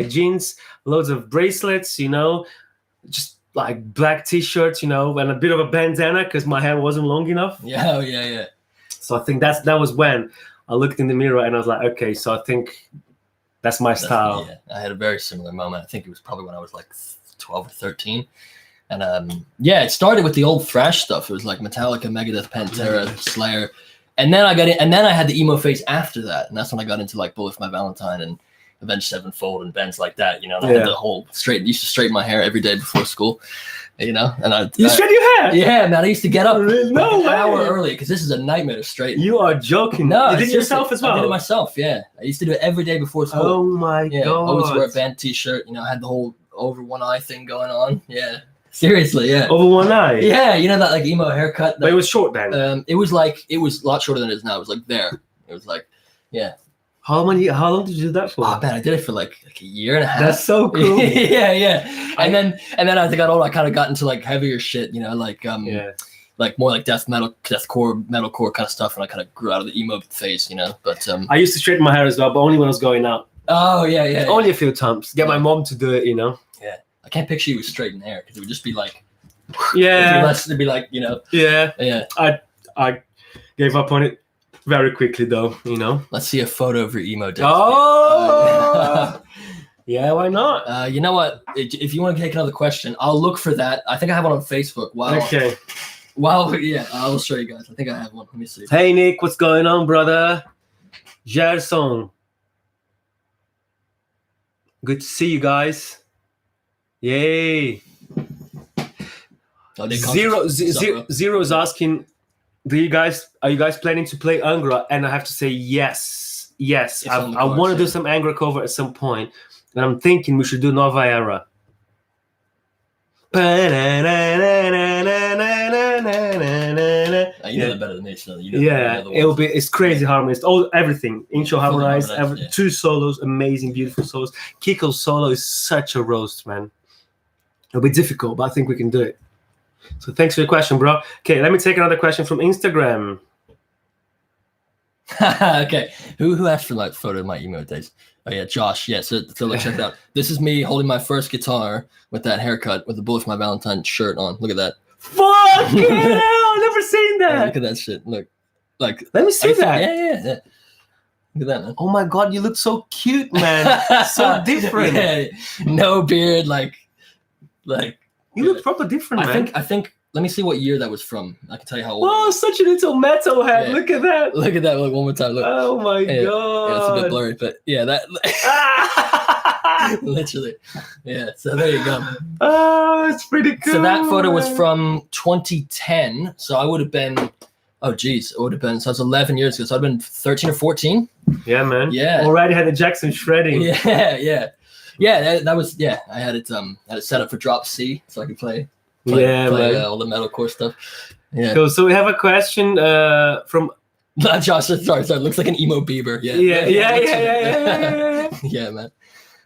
Speaker 2: jeans, loads of bracelets, you know, just like black t-shirts, you know, and a bit of a bandana because my hair wasn't long enough.
Speaker 1: Yeah.
Speaker 2: So I think that was when I looked in the mirror and I was like, okay, so I think that's my style.
Speaker 1: Yeah, I had a very similar moment. I think it was probably when I was like 12 or 13. And it started with the old thrash stuff. It was like Metallica, Megadeth, Pantera, Slayer. And then I had the emo phase after that. And that's when I got into like Bullet for My Valentine and Avenged Sevenfold and bands like that, you know. And I had the whole used to straighten my hair every day before school. You know, and
Speaker 2: you straighten your hair?
Speaker 1: Yeah, man. I used to get up
Speaker 2: an
Speaker 1: hour early because this is a nightmare to straighten.
Speaker 2: You are joking.
Speaker 1: No,
Speaker 2: you did it yourself as well.
Speaker 1: I did it myself. Yeah, I used to do it every day before school.
Speaker 2: Oh my god!
Speaker 1: Always wear a band T-shirt. You know, I had the whole over one eye thing going on. Yeah, seriously. Yeah,
Speaker 2: over one eye.
Speaker 1: Yeah, you know that like emo haircut.
Speaker 2: But it was short then.
Speaker 1: It was a lot shorter than it is now. It was like there. It was like, yeah.
Speaker 2: How long did you do that for?
Speaker 1: Oh man, I did it for like a year and a half.
Speaker 2: That's so cool.
Speaker 1: yeah. And then as I got older, I kind of got into like heavier shit, you know, like like more like deathcore, metalcore kind of stuff, and I kind of grew out of the emo phase, you know. But
Speaker 2: I used to straighten my hair as well, but only when I was going out.
Speaker 1: Oh yeah.
Speaker 2: Only a few times. Get my mom to do it, you know.
Speaker 1: Yeah, I can't picture you with straightened hair because it would just be like, it'd be like, you know.
Speaker 2: Yeah. I gave up on it very quickly though, you know.
Speaker 1: Let's see a photo of your emo days.
Speaker 2: Oh, yeah, why not?
Speaker 1: You know what? If you want to take another question, I'll look for that. I think I have one on Facebook. Wow.
Speaker 2: Okay.
Speaker 1: Wow. Yeah, I'll show you guys. I think I have one. Let me see.
Speaker 2: Hey Nick, what's going on, brother? Gerson. Good to see you guys. Yay. Zero's asking, are you guys planning to play Angra? And I have to say yes. I want to do some Angra cover at some point, and I'm thinking we should do Nova Era.
Speaker 1: You know that better than me, so you know
Speaker 2: it's crazy harmonies, everything, intro harmonized, two solos, amazing, beautiful solos. Kiko's solo is such a roast, man. It'll be difficult, but I think we can do it. So thanks for your question, bro. Okay, let me take another question from Instagram.
Speaker 1: Okay, who asked for like photo of my emo days? Oh yeah, Josh. Yeah, so let's check it out. This is me holding my first guitar with that haircut with the Bullet for My Valentine shirt on. Look at that.
Speaker 2: Fuck yeah! I've never seen that.
Speaker 1: Yeah, look at that shit. Look, like
Speaker 2: let me see that.
Speaker 1: Yeah. Look at that, man.
Speaker 2: Oh my god, you look so cute, man. So different.
Speaker 1: Yeah, no beard, like.
Speaker 2: You look proper different, man.
Speaker 1: I think let me see what year that was from. I can tell you how old.
Speaker 2: Whoa, such a little metalhead.
Speaker 1: Yeah.
Speaker 2: Look at that.
Speaker 1: Look at that. Look one more time. Look.
Speaker 2: Oh my
Speaker 1: Yeah, it's a bit
Speaker 2: god.
Speaker 1: blurry, but yeah, that literally. Yeah, so there you go.
Speaker 2: Oh, it's pretty cool.
Speaker 1: So that photo was
Speaker 2: man.
Speaker 1: from 2010. So I would have been, oh geez, it would have been, so it's 11 years ago. So I'd been 13 or 14.
Speaker 2: Yeah, man.
Speaker 1: Yeah.
Speaker 2: Already had the Jackson shredding.
Speaker 1: Yeah. That was, yeah, I had it set up for drop C so I could play all the metalcore stuff. Yeah.
Speaker 2: Cool. So we have a question from
Speaker 1: Josh, sorry, it looks like an emo Bieber. Yeah, yeah, man.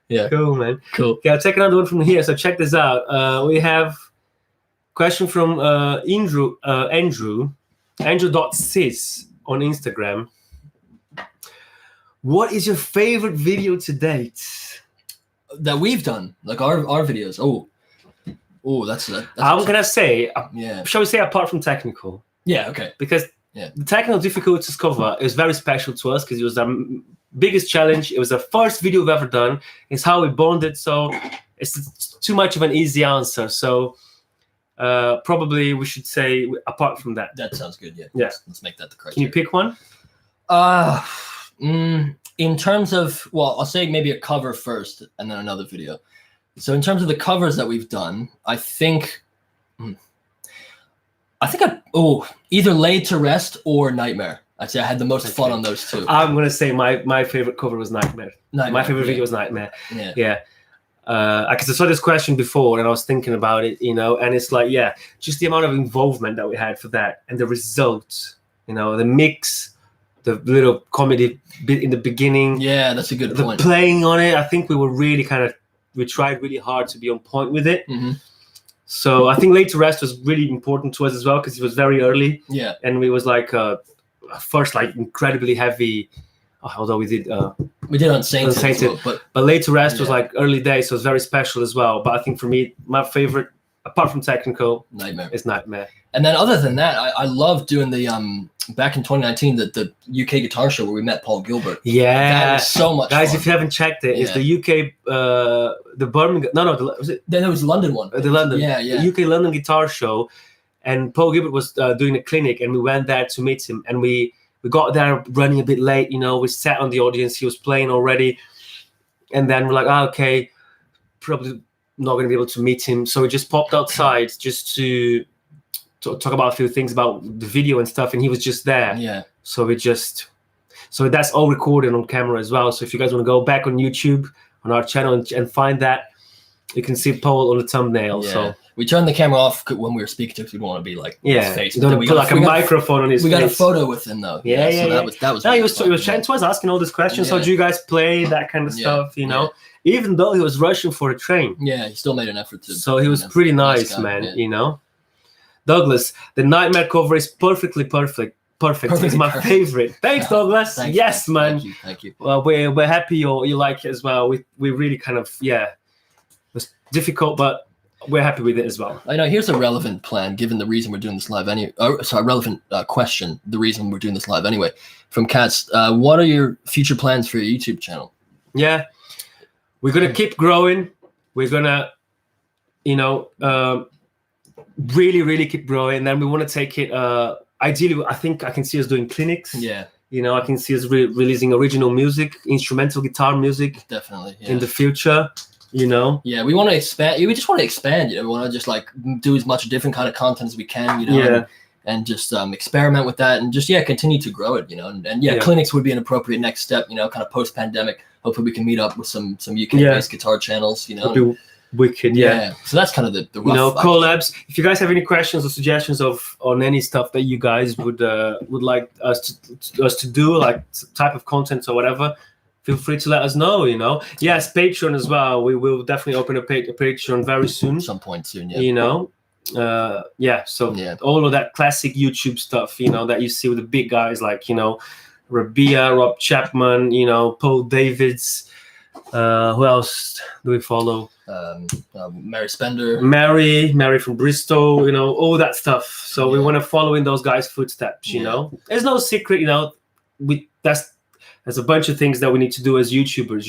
Speaker 1: Yeah.
Speaker 2: Cool, man.
Speaker 1: Cool.
Speaker 2: Okay, I'll take another one from here. So check this out. We have question from Andrew.sis on Instagram. What is your favorite video to date?
Speaker 1: That we've done, like our videos. Oh, that's
Speaker 2: I'm gonna say,
Speaker 1: yeah.
Speaker 2: shall we say apart from technical?
Speaker 1: Yeah, okay.
Speaker 2: Because the technical difficulties cover is very special to us because it was our biggest challenge. It was the first video we've ever done. It's how we bonded. So it's too much of an easy answer. So probably we should say apart from that.
Speaker 1: That sounds good. Yeah. Let's make that the criteria.
Speaker 2: Can you pick one?
Speaker 1: In terms of, well, I'll say maybe a cover first and then another video. So in terms of the covers that we've done, I think either Laid to Rest or Nightmare. I'd say I had the most fun on those two.
Speaker 2: I'm gonna say my favorite cover was Nightmare. My favorite video was Nightmare. Yeah. Because I saw this question before and I was thinking about it, and it's like, just the amount of involvement that we had for that and the results, the mix, the little comedy bit in the beginning.
Speaker 1: Yeah, that's a good point.
Speaker 2: The playing on it, I think we were really we tried really hard to be on point with it.
Speaker 1: Mm-hmm.
Speaker 2: So I think Laid to Rest was really important to us as well because it was very early.
Speaker 1: Yeah.
Speaker 2: And we was like first like incredibly heavy, although we did
Speaker 1: Unsainted well,
Speaker 2: but Laid to Rest was like early days, so it was very special as well. But I think for me, my favorite, apart from technical, is Nightmare.
Speaker 1: And then other than that, I love doing the back in 2019 the UK guitar show where we met Paul Gilbert.
Speaker 2: Yeah,
Speaker 1: that was so much
Speaker 2: guys.
Speaker 1: fun.
Speaker 2: If you haven't checked it, it's the UK, the Birmingham. Was it?
Speaker 1: Then it was the London one.
Speaker 2: The London,
Speaker 1: the
Speaker 2: UK London guitar show, and Paul Gilbert was doing a clinic, and we went there to meet him, and we got there running a bit late. We sat on the audience. He was playing already, and then we're like, okay, probably not going to be able to meet him, so we just popped outside just to talk about a few things about the video and stuff, and he was just there.
Speaker 1: Yeah.
Speaker 2: So that's all recorded on camera as well. So if you guys want to go back on YouTube on our channel and find that, you can see Paul on the thumbnail.
Speaker 1: Yeah.
Speaker 2: So
Speaker 1: we turned the camera off when we were speaking to him. We don't want to be like his face.
Speaker 2: You don't put like a microphone on his face.
Speaker 1: We got a photo with him though.
Speaker 2: So
Speaker 1: that was.
Speaker 2: No, he was chatting to us, asking all these questions. How do you guys play that kind of stuff? Even though he was rushing for a train.
Speaker 1: Yeah, he still made an effort to.
Speaker 2: So he was pretty nice, man. Douglas, the Nightmare cover is perfect. It's my favorite. Thanks, Douglas. Thanks, man.
Speaker 1: Thank you.
Speaker 2: Well, we're happy you like it as well. We really kind of it was difficult, but we're happy with it as well.
Speaker 1: I know. Here's a relevant plan, given the reason we're doing this live anyway. Relevant question. The reason we're doing this live anyway. From Katz, what are your future plans for your YouTube channel?
Speaker 2: Yeah, we're gonna keep growing. We're gonna, really, really keep growing. And then we want to take it. Ideally, I think I can see us doing clinics.
Speaker 1: Yeah.
Speaker 2: I can see us releasing original music, instrumental guitar music.
Speaker 1: Definitely.
Speaker 2: In the future.
Speaker 1: Yeah, we want to expand. We just want to expand. We want to just like do as much different kind of content as we can. And just experiment with that, and just continue to grow it. And clinics would be an appropriate next step. Kind of post pandemic. Hopefully, we can meet up with some UK based guitar channels.
Speaker 2: It'd be wicked.
Speaker 1: So that's kind of the rough,
Speaker 2: collabs. If you guys have any questions or suggestions on any stuff that you guys would like us to do, like type of content or whatever, feel free to let us know. Yes, Patreon as well. We will definitely open a Patreon very soon.
Speaker 1: At some point soon.
Speaker 2: All of that classic YouTube stuff, that you see with the big guys like Rabia, Rob Chapman, Paul Davids. Who else do we follow?
Speaker 1: Mary Spender,
Speaker 2: Mary from Bristol, all that stuff. So we want to follow in those guys' footsteps. There's no secret. There's a bunch of things that we need to do as YouTubers.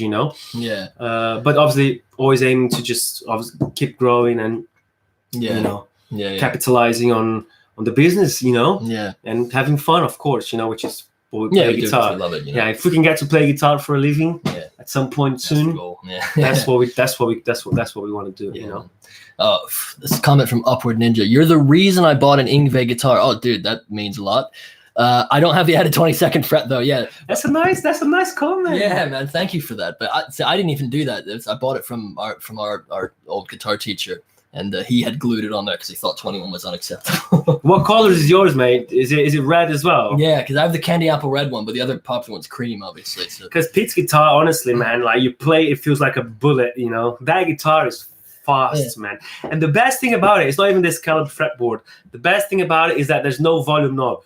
Speaker 2: But obviously, always aiming to just keep growing and capitalizing on the business, you know,
Speaker 1: Yeah.
Speaker 2: and having fun, of course, you know, which is what we
Speaker 1: Yeah,
Speaker 2: play
Speaker 1: we
Speaker 2: guitar.
Speaker 1: do. We love it. You know?
Speaker 2: Yeah, if we can get to play guitar for a living at some point
Speaker 1: That's the
Speaker 2: soon,
Speaker 1: goal. Yeah.
Speaker 2: that's what we want to do.
Speaker 1: Yeah.
Speaker 2: You know.
Speaker 1: This comment from Upward Ninja. You're the reason I bought an Ingve guitar. Oh, dude, that means a lot. I don't have the added 22nd fret though. Yeah,
Speaker 2: that's a nice comment.
Speaker 1: Yeah, man, thank you for that. But I didn't even do that. I bought it from our old guitar teacher, and he had glued it on there because he thought 21 was unacceptable.
Speaker 2: What colors is yours, mate? Is it red as well?
Speaker 1: Yeah, because I have the candy apple red one, but the other popular one's cream, obviously.
Speaker 2: Because Pete's guitar, honestly, man, like you play, it feels like a bullet. You know, that guitar is fast, man. And the best thing about it, it's not even this caliber fretboard. The best thing about it is that there's no volume knob.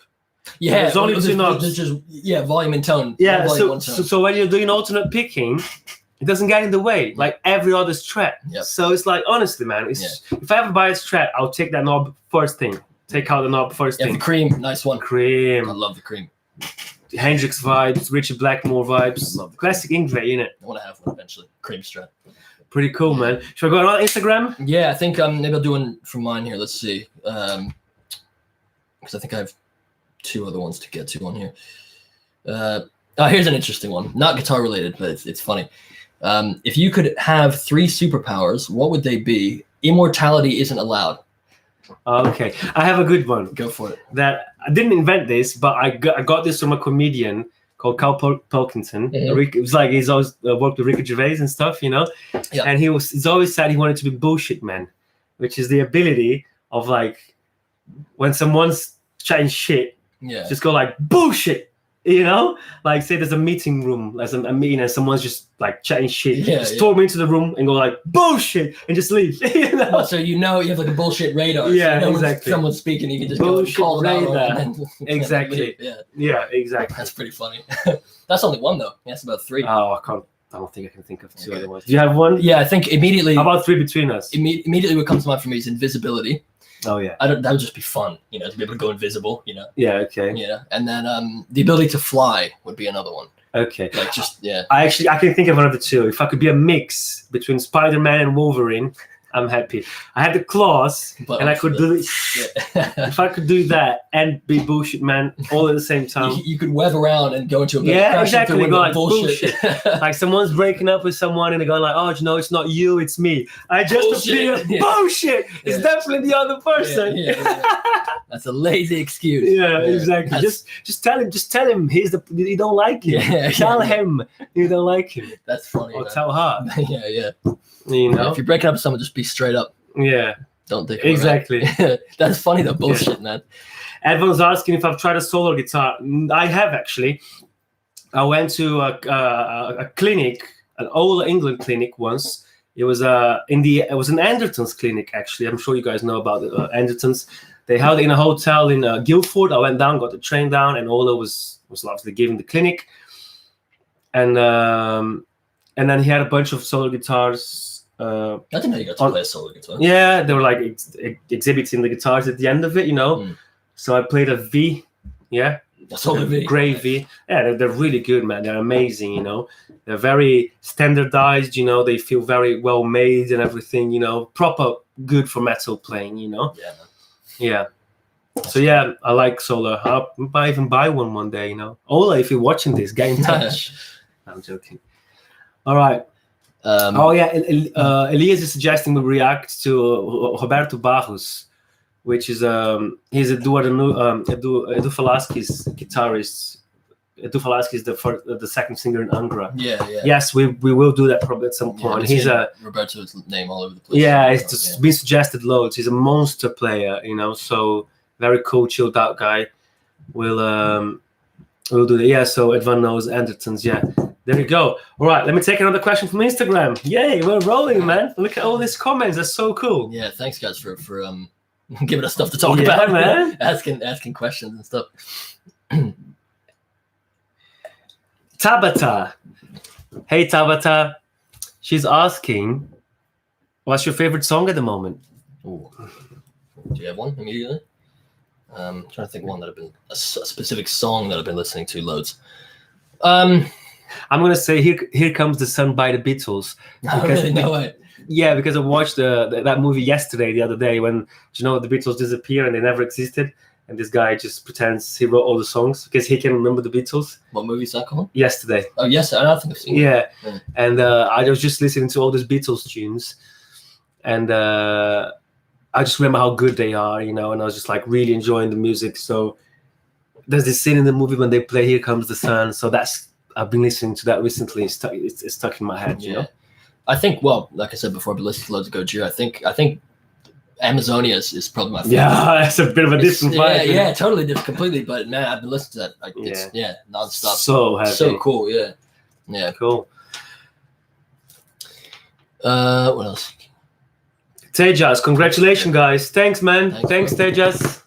Speaker 1: Yeah,
Speaker 2: there's only two knobs.
Speaker 1: There's just volume and tone.
Speaker 2: Yeah,
Speaker 1: tone.
Speaker 2: So when you're doing alternate picking, it doesn't get in the way like every other Strat.
Speaker 1: Yep.
Speaker 2: So it's like, honestly, man, if I ever buy a Strat, I'll take that knob first thing. Take out the knob first thing.
Speaker 1: The cream, nice one.
Speaker 2: Cream.
Speaker 1: I love the cream.
Speaker 2: Hendrix vibes, Richard Blackmore vibes.
Speaker 1: Love the
Speaker 2: classic Ingve, innit?
Speaker 1: I want to have one eventually. Cream Strat.
Speaker 2: Pretty cool, man. Should I go on Instagram?
Speaker 1: Yeah, I think maybe I'll do one from mine here. Let's see. Because I think I have 2 other ones to get to on here. Here's an interesting one. Not guitar related, but it's funny. If you could have 3 superpowers, what would they be? Immortality isn't allowed.
Speaker 2: Okay, I have a good one.
Speaker 1: Go for it.
Speaker 2: That I didn't invent this, but I got this from a comedian called Carl Pilkington.
Speaker 1: Mm-hmm.
Speaker 2: It was like he's always worked with Ricky Gervais and stuff, you know.
Speaker 1: Yeah.
Speaker 2: And he's always said he wanted to be bullshit man, which is the ability of like when someone's chatting shit, just go like bullshit. You know, like say there's a meeting room, there's a meeting, and someone's just like chatting shit. Just storm into the room and go like bullshit and just leave. You know?
Speaker 1: So you have like a bullshit radar.
Speaker 2: Yeah,
Speaker 1: so
Speaker 2: exactly.
Speaker 1: Someone's speaking, you can just
Speaker 2: bullshit
Speaker 1: go and call them out.
Speaker 2: And then, exactly. Yeah, exactly.
Speaker 1: That's pretty funny. That's only one though. That's about 3.
Speaker 2: Oh, I don't think I can think of 2 other ones. Do you have one?
Speaker 1: Yeah, I think immediately.
Speaker 2: How about 3 between us?
Speaker 1: Immediately, what comes to mind for me is invisibility.
Speaker 2: Oh yeah,
Speaker 1: that would just be fun, you know, to be able to go invisible, you know.
Speaker 2: Yeah, okay.
Speaker 1: Yeah, and then the ability to fly would be another one.
Speaker 2: Okay.
Speaker 1: Like just
Speaker 2: I can think of another 2. If I could be a mix between Spider-Man and Wolverine, I'm happy. I had the claws, and I could do it. If I could do that and be bullshit man all at the same time,
Speaker 1: you could web around and go into a
Speaker 2: exactly. Go like bullshit. Like someone's breaking up with someone and they're going like, "Oh, you know, it's not you, it's me." I just appear bullshit. It's definitely the other person.
Speaker 1: That's a lazy excuse.
Speaker 2: Yeah, exactly. Just tell him you don't like him. Tell him you don't like him.
Speaker 1: That's funny.
Speaker 2: Or tell her.
Speaker 1: Yeah.
Speaker 2: You know,
Speaker 1: if you're breaking up with someone, just be straight up.
Speaker 2: Yeah.
Speaker 1: Don't think
Speaker 2: exactly.
Speaker 1: That's funny though. Bullshit, man.
Speaker 2: Everyone's asking if I've tried a solo guitar. I have actually. I went to a clinic, an old England clinic once. It was it was an Anderton's clinic actually. I'm sure you guys know about the Anderton's. They held it in a hotel in Guildford. I went down, got the train down, and Ola was obviously giving the clinic. And then he had a bunch of solo guitars.
Speaker 1: I didn't know you got to play a solo guitar.
Speaker 2: Yeah, they were like exhibiting the guitars at the end of it, you know. So I played a V, a
Speaker 1: solo V,
Speaker 2: grey V. Yeah, they're really good, man. They're amazing, you know. They're very standardized, you know. They feel very well made and everything, you know. Proper good for metal playing, you know. Yeah. So yeah, I like solo. I might even buy one day, you know. Ola, if you're watching this, get in touch. I'm joking. All right. Elias is suggesting we react to Roberto Barros, which is he's Edu Falaschi's guitarist. Edu Falaschi is the second singer in Angra.
Speaker 1: Yeah.
Speaker 2: Yes, we will do that probably at some point. He's
Speaker 1: Roberto's name all over the place.
Speaker 2: Yeah, it's been suggested loads. He's a monster player, you know. So very cool, chilled out guy. We'll do that. Yeah. So Edvan knows Anderton's. Yeah. There you go. All right, let me take another question from Instagram. Yay, we're rolling, man. Look at all these comments. That's so cool.
Speaker 1: Yeah, thanks guys for giving us stuff to talk about,
Speaker 2: man.
Speaker 1: asking questions and stuff.
Speaker 2: Tabata. Hey Tabata. She's asking, what's your favorite song at the moment?
Speaker 1: Ooh. Do you have one immediately? I'm trying to think of one that I've been a specific song that I've been listening to loads.
Speaker 2: I'm gonna say Here Comes the Sun by the Beatles.
Speaker 1: I really know it.
Speaker 2: Yeah, because I watched that movie yesterday, the other day, when the Beatles disappear and they never existed, and this guy just pretends he wrote all the songs because he can remember the Beatles.
Speaker 1: What movie is that called?
Speaker 2: Yesterday.
Speaker 1: Oh, yes, I don't think I've seen
Speaker 2: it.
Speaker 1: Yeah.
Speaker 2: And I was just listening to all these Beatles tunes, and I just remember how good they are, and I was just like really enjoying the music. So there's this scene in the movie when they play Here Comes the Sun. So I've been listening to that recently. It's stuck in my head, you know.
Speaker 1: I think, well, like I said before, I've been listening to loads of Gojira. I think Amazonia is probably my favorite.
Speaker 2: Yeah, it's a bit of a different vibe.
Speaker 1: Yeah, totally different, completely. But man, I've been listening to that. It's nonstop.
Speaker 2: So heavy.
Speaker 1: So cool. Yeah.
Speaker 2: Cool.
Speaker 1: What else?
Speaker 2: Tejas, congratulations, guys. Thanks, man. Thanks, Tejas.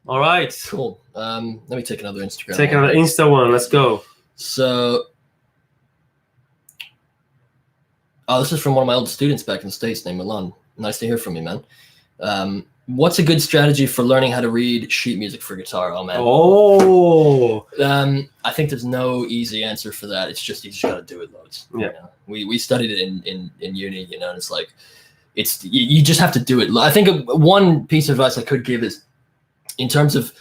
Speaker 2: All right.
Speaker 1: Cool. Let me take another Instagram.
Speaker 2: Take another Insta one. Let's go.
Speaker 1: So, this is from one of my old students back in the States named Milan. Nice to hear from you, man. What's a good strategy for learning how to read sheet music for guitar? Oh, man.
Speaker 2: Oh.
Speaker 1: I think there's no easy answer for that. It's just, you just got to do it loads.
Speaker 2: Yeah.
Speaker 1: We studied it in uni, and it's like, you just have to do it. I think one piece of advice I could give is in terms of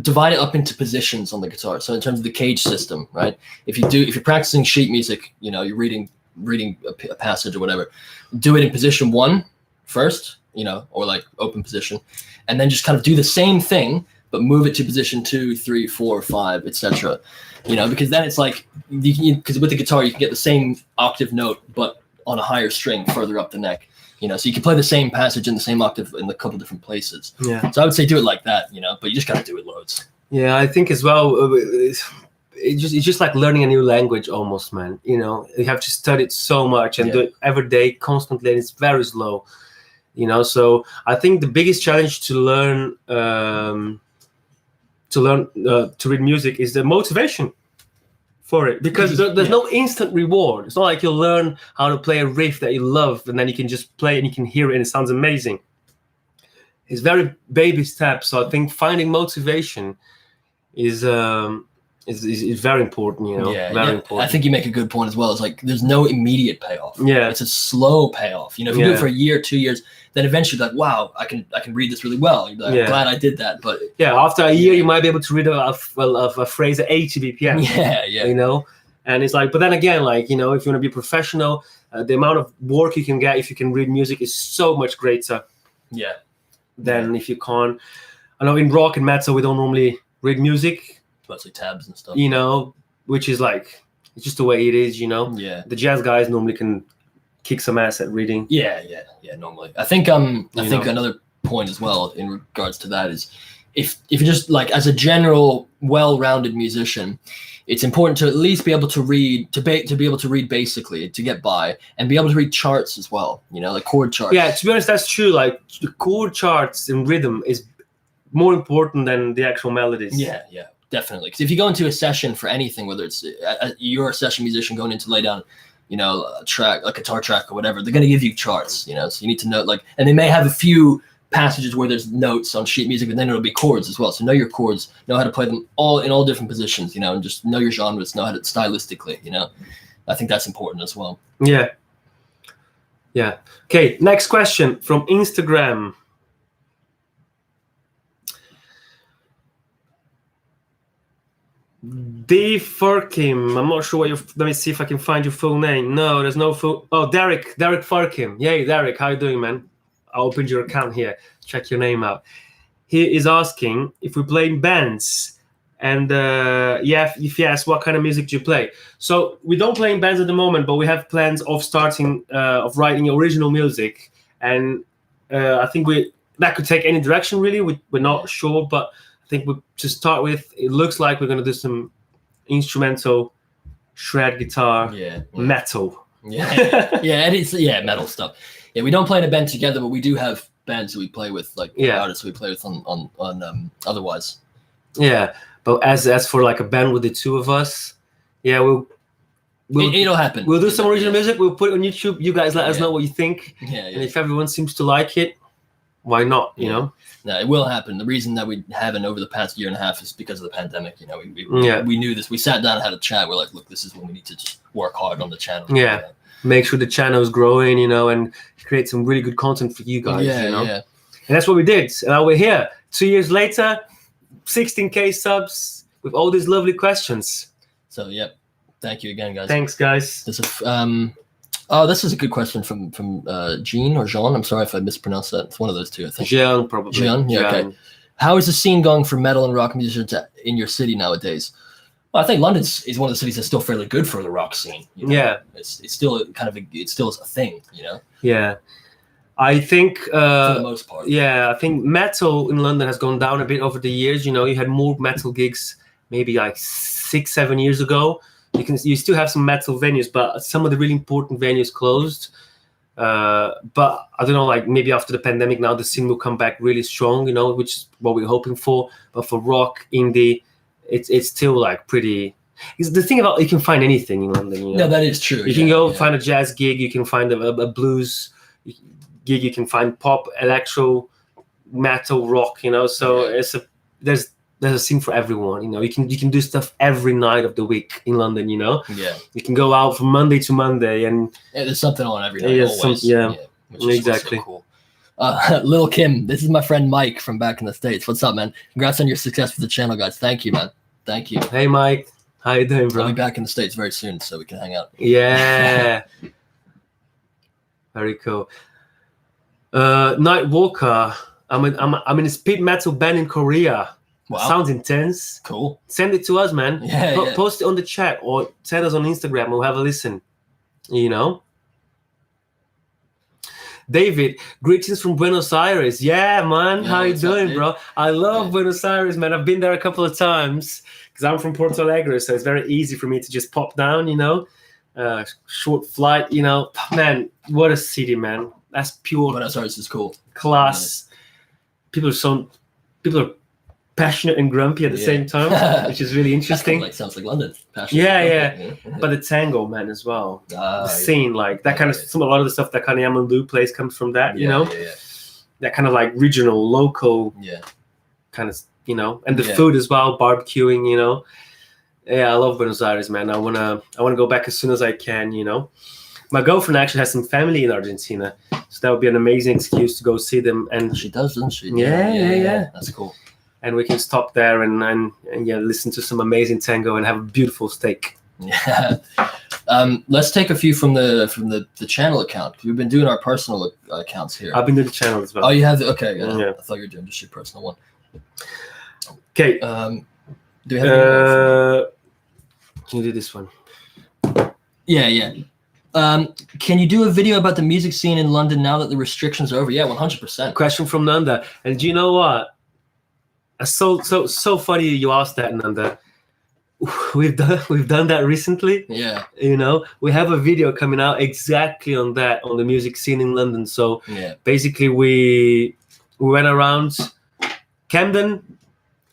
Speaker 1: divide it up into positions on the guitar. So in terms of the cage system, right? If you're practicing sheet music, you're reading a passage or whatever, do it in position 1 first, or like open position, and then just kind of do the same thing, but move it to position 2, 3, 4, 5, etc. Because then it's like, because with the guitar, you can get the same octave note, but on a higher string further up the neck. So you can play the same passage in the same octave in a couple different places.
Speaker 2: Yeah.
Speaker 1: So I would say do it like that, but you just got to do it loads.
Speaker 2: Yeah, I think as well, it's just like learning a new language almost, man. You have to study it so much and do it every day, constantly, and it's very slow. So I think the biggest challenge to learn to read music is the motivation for it, because there's no instant reward. It's not like you'll learn how to play a riff that you love and then you can just play and you can hear it and it sounds amazing. It's very baby steps. So I think finding motivation is very important, very important.
Speaker 1: I think you make a good point as well. It's like there's no immediate payoff.
Speaker 2: Yeah,
Speaker 1: it's a slow payoff. If you do it for a year, 2 years, then eventually like, wow, I can read this really well. You're like, I'm glad I did that. But
Speaker 2: after a year, you might be able to read a phrase at 80 BPM.
Speaker 1: Yeah.
Speaker 2: And it's like, but then again, like if you want to be professional, the amount of work you can get if you can read music is so much greater.
Speaker 1: Yeah.
Speaker 2: Than if you can't. I know in rock and metal we don't normally read music.
Speaker 1: Mostly tabs and stuff.
Speaker 2: Which is like, it's just the way it is,
Speaker 1: Yeah.
Speaker 2: The jazz guys normally can kick some ass at reading.
Speaker 1: Yeah, normally. I think another point as well in regards to that is if you're just like, as a general well-rounded musician, it's important to at least be able to read, to be able to read basically, to get by, and be able to read charts as well, like chord charts.
Speaker 2: Yeah, to be honest, that's true. Like the chord charts and rhythm is more important than the actual melodies.
Speaker 1: Yeah, definitely. Because if you go into a session for anything, whether it's you're a session musician going in to lay down, a track, like a guitar track or whatever, they're going to give you charts, so you need to know, like, and they may have a few passages where there's notes on sheet music, but then it'll be chords as well. So know your chords, know how to play them all in all different positions, and just know your genres, know how to stylistically, I think that's important as well.
Speaker 2: Yeah. Okay, next question from Instagram. D. Furkim. I'm not sure let me see if I can find your full name. No, there's no full. Oh, Derek Furkim. Yay, Derek, how you doing, man? I opened your account here. Check your name out. He is asking if we play in bands, and if yes, what kind of music do you play? So we don't play in bands at the moment, but we have plans of starting of writing original music, and I think that could take any direction really. We're not sure, but I think to start with, it looks like we're going to do some instrumental shred guitar, metal.
Speaker 1: And it's metal stuff. Yeah, we don't play in a band together, but we do have bands that we play with, like artists we play with on otherwise. Yeah,
Speaker 2: but as for like a band with the two of us, it'll
Speaker 1: happen.
Speaker 2: We'll do some original music. We'll put it on YouTube. You guys let us know what you think.
Speaker 1: Yeah.
Speaker 2: And if everyone seems to like it, why not? You know?
Speaker 1: No, it will happen. The reason that we haven't over the past year and a half is because of the pandemic. You know, we knew this. We sat down and had a chat. We're like, look, this is when we need to just work hard on the channel.
Speaker 2: Yeah. Make sure the channel is growing, you know, and create some really good content for you guys.
Speaker 1: Yeah,
Speaker 2: you know?
Speaker 1: yeah.
Speaker 2: And that's what we did. And now we're here 2 years later, 16K subs with all these lovely questions.
Speaker 1: So, yeah. Thank you again, guys.
Speaker 2: Thanks, guys.
Speaker 1: There's this is a good question from Jean or Jean. I'm sorry if I mispronounced that. It's one of those two, I think.
Speaker 2: Jean, probably.
Speaker 1: Jean, yeah, okay. How is the scene going for metal and rock musicians in your city nowadays? Well, I think London is one of the cities that's still fairly good for the rock scene. You know?
Speaker 2: Yeah.
Speaker 1: It's still it's still a thing, you know?
Speaker 2: Yeah. I think
Speaker 1: for the most part.
Speaker 2: Yeah, I think metal in London has gone down a bit over the years. You know, you had more metal gigs maybe like 6-7 years ago. You still have some metal venues, but some of the really important venues closed. But I don't know, like maybe after the pandemic now the scene will come back really strong, you know, which is what we're hoping for. But for rock, indie, it's still like pretty. The thing about you can find anything in London. You know?
Speaker 1: No, that is true.
Speaker 2: You can go find a jazz gig, you can find a blues gig, you can find pop, electro, metal, rock. You know, so there's a scene for everyone. You know, you can do stuff every night of the week in London. You know, you can go out from Monday to Monday, and
Speaker 1: there's something on every night. Always. Which is
Speaker 2: exactly.
Speaker 1: So cool. Little Kim, this is my friend Mike from back in the States. What's up, man? Congrats on your success with the channel, guys. Thank you, man. Thank you.
Speaker 2: Hey, Mike. How you doing, bro?
Speaker 1: I'll be back in the States very soon, so we can hang out.
Speaker 2: Yeah. Very cool. Night Walker. I'm in a speed metal band in Korea. Wow. Sounds intense.
Speaker 1: Cool.
Speaker 2: Send it to us, man.
Speaker 1: Yeah,
Speaker 2: Post it on the chat or send us on Instagram. We'll have a listen. You know? David, greetings from Buenos Aires. Yeah, man. How you doing, bro? I love Buenos Aires, man. I've been there a couple of times because I'm from Porto Alegre, so it's very easy for me to just pop down, you know? Short flight, you know? Man, what a city, man. That's pure.
Speaker 1: Buenos Aires is cool.
Speaker 2: Class. Yeah. People are passionate and grumpy at the same time, which is really interesting.
Speaker 1: That sounds like London. Passionate
Speaker 2: yeah. But the tango, man, as well. The scene, like that kind of a lot of the stuff that kind of Yamandu plays comes from that, you know. That kind of like regional, local, kind of, you know, and the food as well, barbecuing, you know. Yeah, I love Buenos Aires, man. I wanna go back as soon as I can, you know. My girlfriend actually has some family in Argentina, so that would be an amazing excuse to go see them. And
Speaker 1: she does, doesn't she?
Speaker 2: Yeah.
Speaker 1: That's cool.
Speaker 2: And we can stop there and listen to some amazing tango and have a beautiful steak.
Speaker 1: Yeah. Let's take a few from the channel account. We've been doing our personal accounts here.
Speaker 2: I've been doing the channel as well.
Speaker 1: Oh, you have? Okay. Yeah. I thought you were doing just your personal one.
Speaker 2: Okay.
Speaker 1: Do we have?
Speaker 2: Can you do this one?
Speaker 1: Yeah. Can you do a video about the music scene in London now that the restrictions are over? Yeah, 100%.
Speaker 2: Question from Nanda. And do you know what? So funny you asked that, Nanda. We've done that recently.
Speaker 1: Yeah.
Speaker 2: You know, we have a video coming out exactly on that, on the music scene in London. So basically we went around Camden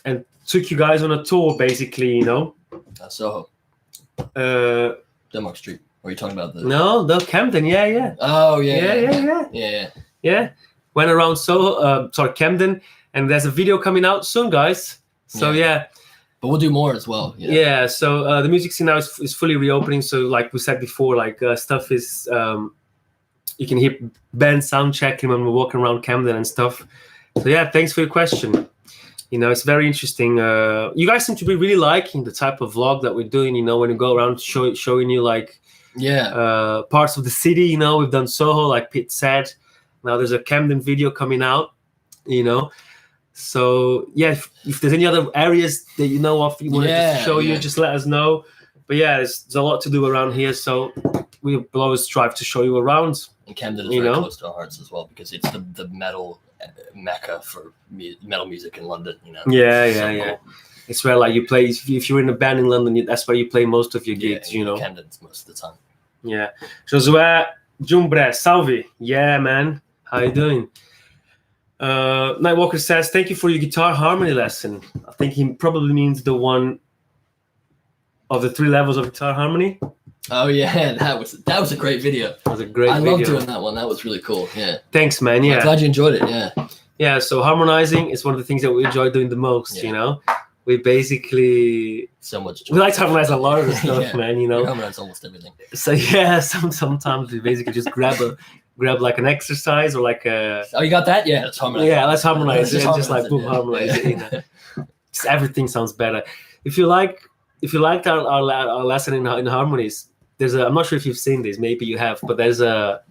Speaker 2: and took you guys on a tour, basically, you know.
Speaker 1: Soho. Denmark Street. Or are you talking about the...
Speaker 2: No, Camden, yeah.
Speaker 1: Oh, yeah.
Speaker 2: Went around Camden, and there's a video coming out soon, guys. So, yeah.
Speaker 1: But we'll do more as well. You know?
Speaker 2: Yeah, so the music scene now is fully reopening. So, like we said before, like stuff is... you can hear bands sound checking when we're walking around Camden and stuff. So, yeah, thanks for your question. You know, it's very interesting. You guys seem to be really liking the type of vlog that we're doing, you know, when we go around showing you, like... parts of the city, you know. We've done Soho, like Pete said. Now there's a Camden video coming out, you know. So if there's any other areas that you know of you want to show you, just let us know. But there's a lot to do around here, so we'll always strive to show you around.
Speaker 1: And Camden is very close to our hearts as well, because it's the metal mecca for metal music in London, you know.
Speaker 2: Yeah. It's where, like, you play, if you're in a band in London, that's where you play most of your gigs, you know.
Speaker 1: Camden's most of the time.
Speaker 2: Yeah. Josué Jumbre, salve. Yeah, man. How you doing? Nightwalker says, thank you for your guitar harmony lesson. I think he probably means the one of the 3 levels of guitar harmony.
Speaker 1: Oh, yeah. That was a great video.
Speaker 2: That was a great video.
Speaker 1: I love doing that one. That was really cool. Yeah.
Speaker 2: Thanks, man. Yeah.
Speaker 1: I'm glad you enjoyed it. Yeah.
Speaker 2: Yeah, so harmonizing is one of the things that we enjoy doing the most.
Speaker 1: Yeah.
Speaker 2: You know, we basically
Speaker 1: So much.
Speaker 2: we like to harmonize a lot of the stuff,
Speaker 1: Yeah.
Speaker 2: man. You
Speaker 1: We
Speaker 2: know,
Speaker 1: harmonize almost everything.
Speaker 2: so yeah, sometimes we basically just grab like an exercise or like a
Speaker 1: Oh, you got that? Yeah, let's harmonize.
Speaker 2: yeah, let's harmonize it.
Speaker 1: Let's
Speaker 2: And just
Speaker 1: harmonize
Speaker 2: like boom,
Speaker 1: yeah.
Speaker 2: harmonize it. You
Speaker 1: Yeah.
Speaker 2: know, just everything sounds better. If you liked our lesson in harmonies, there's a, I'm not sure if you've seen this, maybe you have, but there's a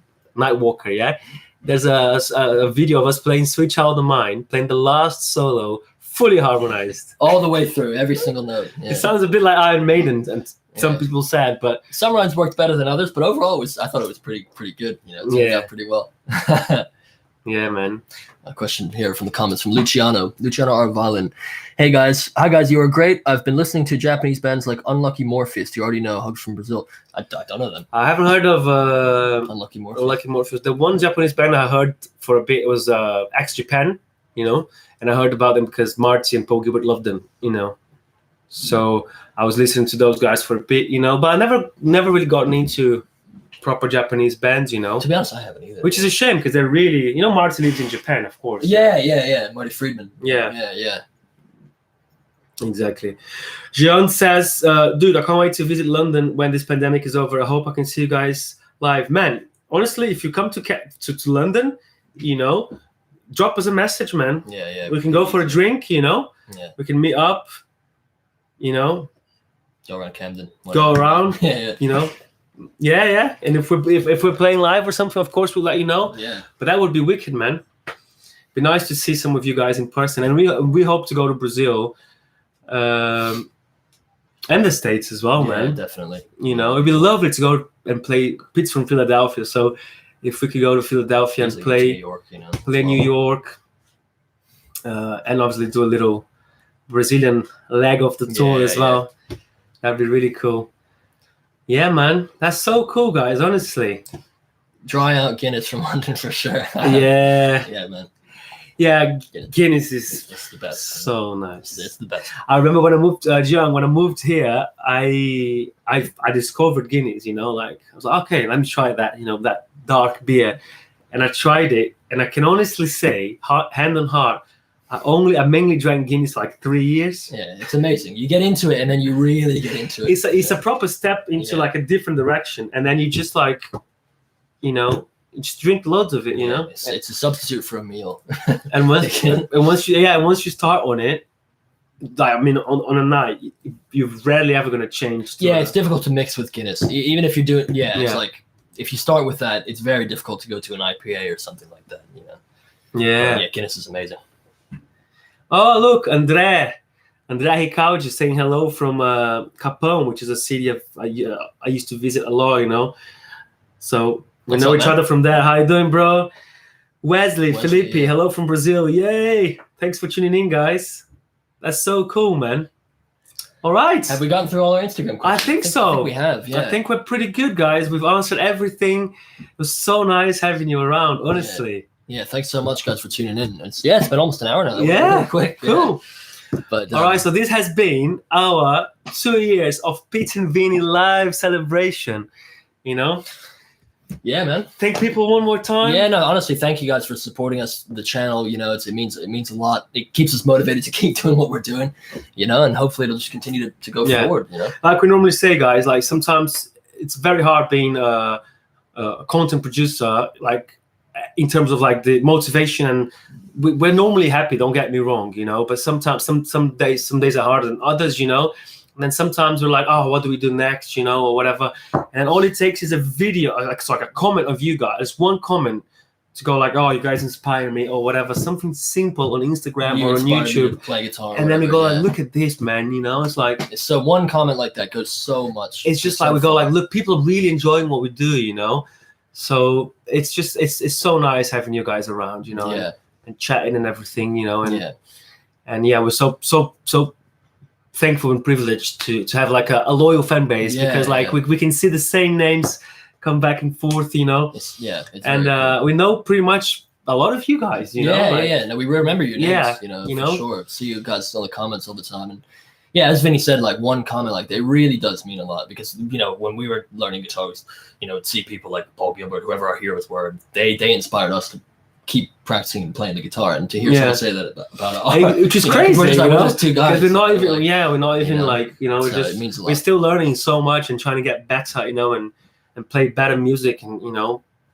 Speaker 2: Nightwalker, yeah. There's a video of us playing Sweet Child of Mine, playing the last solo, fully harmonized.
Speaker 1: All the way through, every single note. Yeah.
Speaker 2: It sounds a bit like Iron Maiden, and some
Speaker 1: Yeah.
Speaker 2: people said, but
Speaker 1: Some runs worked better than others, but overall, I thought it was pretty good. You know, it turned out pretty well.
Speaker 2: yeah, man.
Speaker 1: A question here from the comments from Luciano Arvalin. Hi guys, you are great. I've been listening to Japanese bands like Unlucky Morpheus. You already know, hugs from Brazil. I don't know them.
Speaker 2: I haven't heard of
Speaker 1: Unlucky Morpheus.
Speaker 2: Unlucky Morpheus. The one Japanese band I heard for a bit was X Japan, you know, and I heard about them because Marty and Paul Gilbert loved them, you know. So I was listening to those guys for a bit, you know, but I never really gotten into proper Japanese bands, you know.
Speaker 1: To be honest, I haven't either.
Speaker 2: Which is a shame because they're really, you know, Marty lives in Japan, of course.
Speaker 1: Yeah. Marty Friedman.
Speaker 2: Yeah. Exactly. Jean says, dude, I can't wait to visit London when this pandemic is over. I hope I can see you guys live. Man, honestly, if you come to London, you know, drop us a message, man.
Speaker 1: Yeah.
Speaker 2: We can go for a drink, you know.
Speaker 1: Yeah.
Speaker 2: We can meet up, you know.
Speaker 1: Go around Camden.
Speaker 2: Go around,
Speaker 1: Yeah.
Speaker 2: you know. Yeah. And if we're playing live or something, of course we'll let you know.
Speaker 1: Yeah.
Speaker 2: But that would be wicked, man. Be nice to see some of you guys in person, and we hope to go to Brazil, and the States as well,
Speaker 1: Yeah,
Speaker 2: man.
Speaker 1: definitely.
Speaker 2: You know, it'd be lovely to go and play. Pete's from Philadelphia, so if we could go to Philadelphia and play
Speaker 1: New York, you know.
Speaker 2: play New York, and obviously do a little Brazilian leg of the tour as well, that'd be really cool. Yeah, man, that's so cool, guys. Honestly,
Speaker 1: Dry out Guinness from London for sure.
Speaker 2: yeah,
Speaker 1: Yeah, man.
Speaker 2: yeah. Guinness is
Speaker 1: It's the best.
Speaker 2: so nice.
Speaker 1: It's the best.
Speaker 2: I remember when I moved, Gian, when I moved here, I discovered Guinness. You know, like I was like, okay, let me try that. You know, that dark beer, and I tried it, and I can honestly say, hand on heart, I mainly drank Guinness for like 3 years.
Speaker 1: Yeah, it's amazing. You get into it, and then you really get into it.
Speaker 2: It's a proper step into like a different direction, and then you just like, you know, you just drink loads of it. You know,
Speaker 1: it's a substitute for a meal.
Speaker 2: and once you start on it, like, I mean, on a night, you're rarely ever going to change.
Speaker 1: Yeah, it's difficult to mix with Guinness, even if you do it. Yeah, it's like if you start with that, it's very difficult to go to an IPA or something like that. You know.
Speaker 2: Yeah,
Speaker 1: Guinness is amazing.
Speaker 2: Oh, look, André Ricaudi saying hello from Capão, which is a city I used to visit a lot, you know. So we know each other from there. How you doing, bro? Wesley Felipe, hello from Brazil. Yay! Thanks for tuning in, guys. That's so cool, man. All right.
Speaker 1: Have we gotten through all our Instagram questions?
Speaker 2: I think so.
Speaker 1: I think we have, yeah.
Speaker 2: I think we're pretty good, guys. We've answered everything. It was so nice having you around, honestly.
Speaker 1: Yeah, thanks so much, guys, for tuning in. It's been almost an hour now.
Speaker 2: Yeah,
Speaker 1: really quick.
Speaker 2: Cool.
Speaker 1: Yeah. But
Speaker 2: all right, so this has been our 2 years of Pete and Vinnie live celebration. You know.
Speaker 1: Yeah, man.
Speaker 2: Thank people one more time.
Speaker 1: Yeah, no, honestly, thank you guys for supporting us, the channel. You know, it means a lot. It keeps us motivated to keep doing what we're doing. You know, and hopefully it'll just continue to go forward. You know,
Speaker 2: like we normally say, guys. Like sometimes it's very hard being a content producer. Like, in terms of like the motivation, and we're normally happy, don't get me wrong, you know, but sometimes some days are harder than others, you know, and then sometimes we're like, oh, what do we do next, you know, or whatever, and all it takes is a video, like a comment of you guys, one comment to go like, oh, you guys inspire me, or whatever, something simple on Instagram or on YouTube,
Speaker 1: play guitar,
Speaker 2: and then we go like, look at this, man, you know, it's like,
Speaker 1: so one comment like that goes so much.
Speaker 2: It's just like we go like, look, people are really enjoying what we do, you know. So it's just it's so nice having you guys around, you know, and chatting and everything, you know, and we're so thankful and privileged to have like a loyal fan base, because like we can see the same names come back and forth, you know. And we know pretty much a lot of you guys, you know.
Speaker 1: No, we remember your names, you know, for sure. See you guys in the comments all the time, and as Vinny said, like one comment like that really does mean a lot, because you know when we were learning guitars, you know, see people like Paul Gilbert, whoever our heroes were, they inspired us to keep practicing and playing the guitar. And to hear someone say that about
Speaker 2: it, which is crazy,
Speaker 1: we're just two guys.
Speaker 2: We're not even, we're not even like, we're
Speaker 1: so
Speaker 2: just,
Speaker 1: it means a lot.
Speaker 2: we're still learning so much and trying to get better, and play better music and,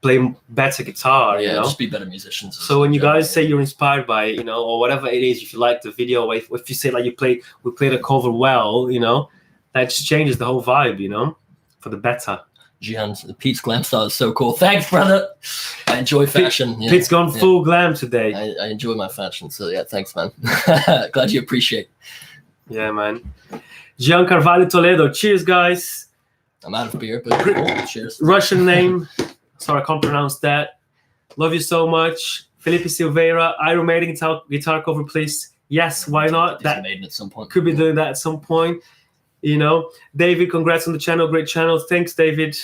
Speaker 2: play better guitar,
Speaker 1: just be better musicians.
Speaker 2: So when you guys say you're inspired by, or whatever it is, if you like the video, if you say like we played a cover well, that just changes the whole vibe, for the better.
Speaker 1: Gian, Pete's glam style is so cool. Thanks, brother. I enjoy fashion.
Speaker 2: Pete's gone full glam today.
Speaker 1: I enjoy my fashion. So yeah, thanks, man. Glad you appreciate.
Speaker 2: Yeah, man. Gian Carvalho Toledo. Cheers, guys.
Speaker 1: I'm out of beer, but cool. Cheers.
Speaker 2: Russian name. Sorry, I can't pronounce that. Love you so much. Felipe Silveira. Iron Maiden guitar cover, please. Yes, why not?
Speaker 1: That Maiden at some point.
Speaker 2: Could be doing that at some point. David, congrats on the channel. Great channel. Thanks, David.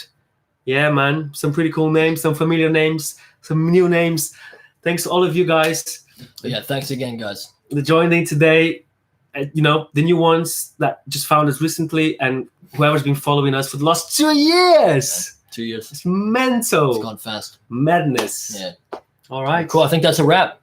Speaker 2: Yeah, man. Some pretty cool names, some familiar names, some new names. Thanks to all of you guys.
Speaker 1: But yeah, thanks again, guys.
Speaker 2: The joining today, the new ones that just found us recently, and whoever's been following us for the last 2 years.
Speaker 1: 2 years.
Speaker 2: It's mental.
Speaker 1: It's gone fast.
Speaker 2: Madness.
Speaker 1: Yeah.
Speaker 2: All right.
Speaker 1: Cool. I think that's a wrap.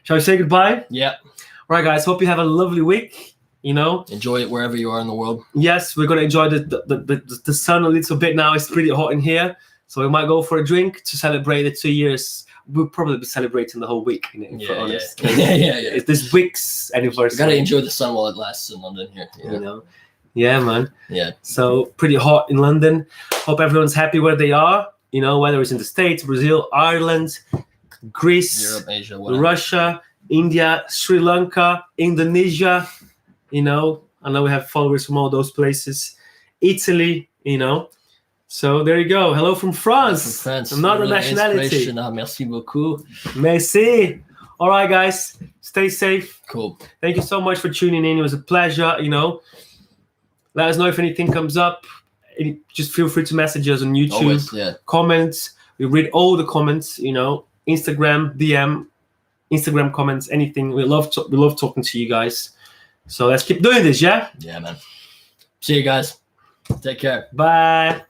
Speaker 2: Shall we say goodbye?
Speaker 1: Yeah.
Speaker 2: All right, guys. Hope you have a lovely week.
Speaker 1: Enjoy it wherever you are in the world.
Speaker 2: Yes, we're gonna enjoy the sun a little bit now. It's pretty hot in here, so we might go for a drink to celebrate the 2 years. We'll probably be celebrating the whole week. If we're honest.
Speaker 1: Yeah.
Speaker 2: It's this week's anniversary.
Speaker 1: You gotta enjoy the sun while it lasts in London here.
Speaker 2: Yeah, man.
Speaker 1: Yeah.
Speaker 2: So pretty hot in London. Hope everyone's happy where they are. Whether it's in the States, Brazil, Ireland, Greece,
Speaker 1: Europe, Asia, whatever.
Speaker 2: Russia, India, Sri Lanka, Indonesia. I know we have followers from all those places. Italy, So there you go. Hello from France. Another nationality.
Speaker 1: Merci beaucoup.
Speaker 2: Merci. All right, guys. Stay safe.
Speaker 1: Cool.
Speaker 2: Thank you so much for tuning in. It was a pleasure, Let us know if anything comes up. Just feel free to message us on YouTube.
Speaker 1: Always,
Speaker 2: Comments. We read all the comments, Instagram, DM, Instagram comments, anything. We love talking to you guys. So let's keep doing this, yeah?
Speaker 1: Yeah, man. See you guys. Take care.
Speaker 2: Bye.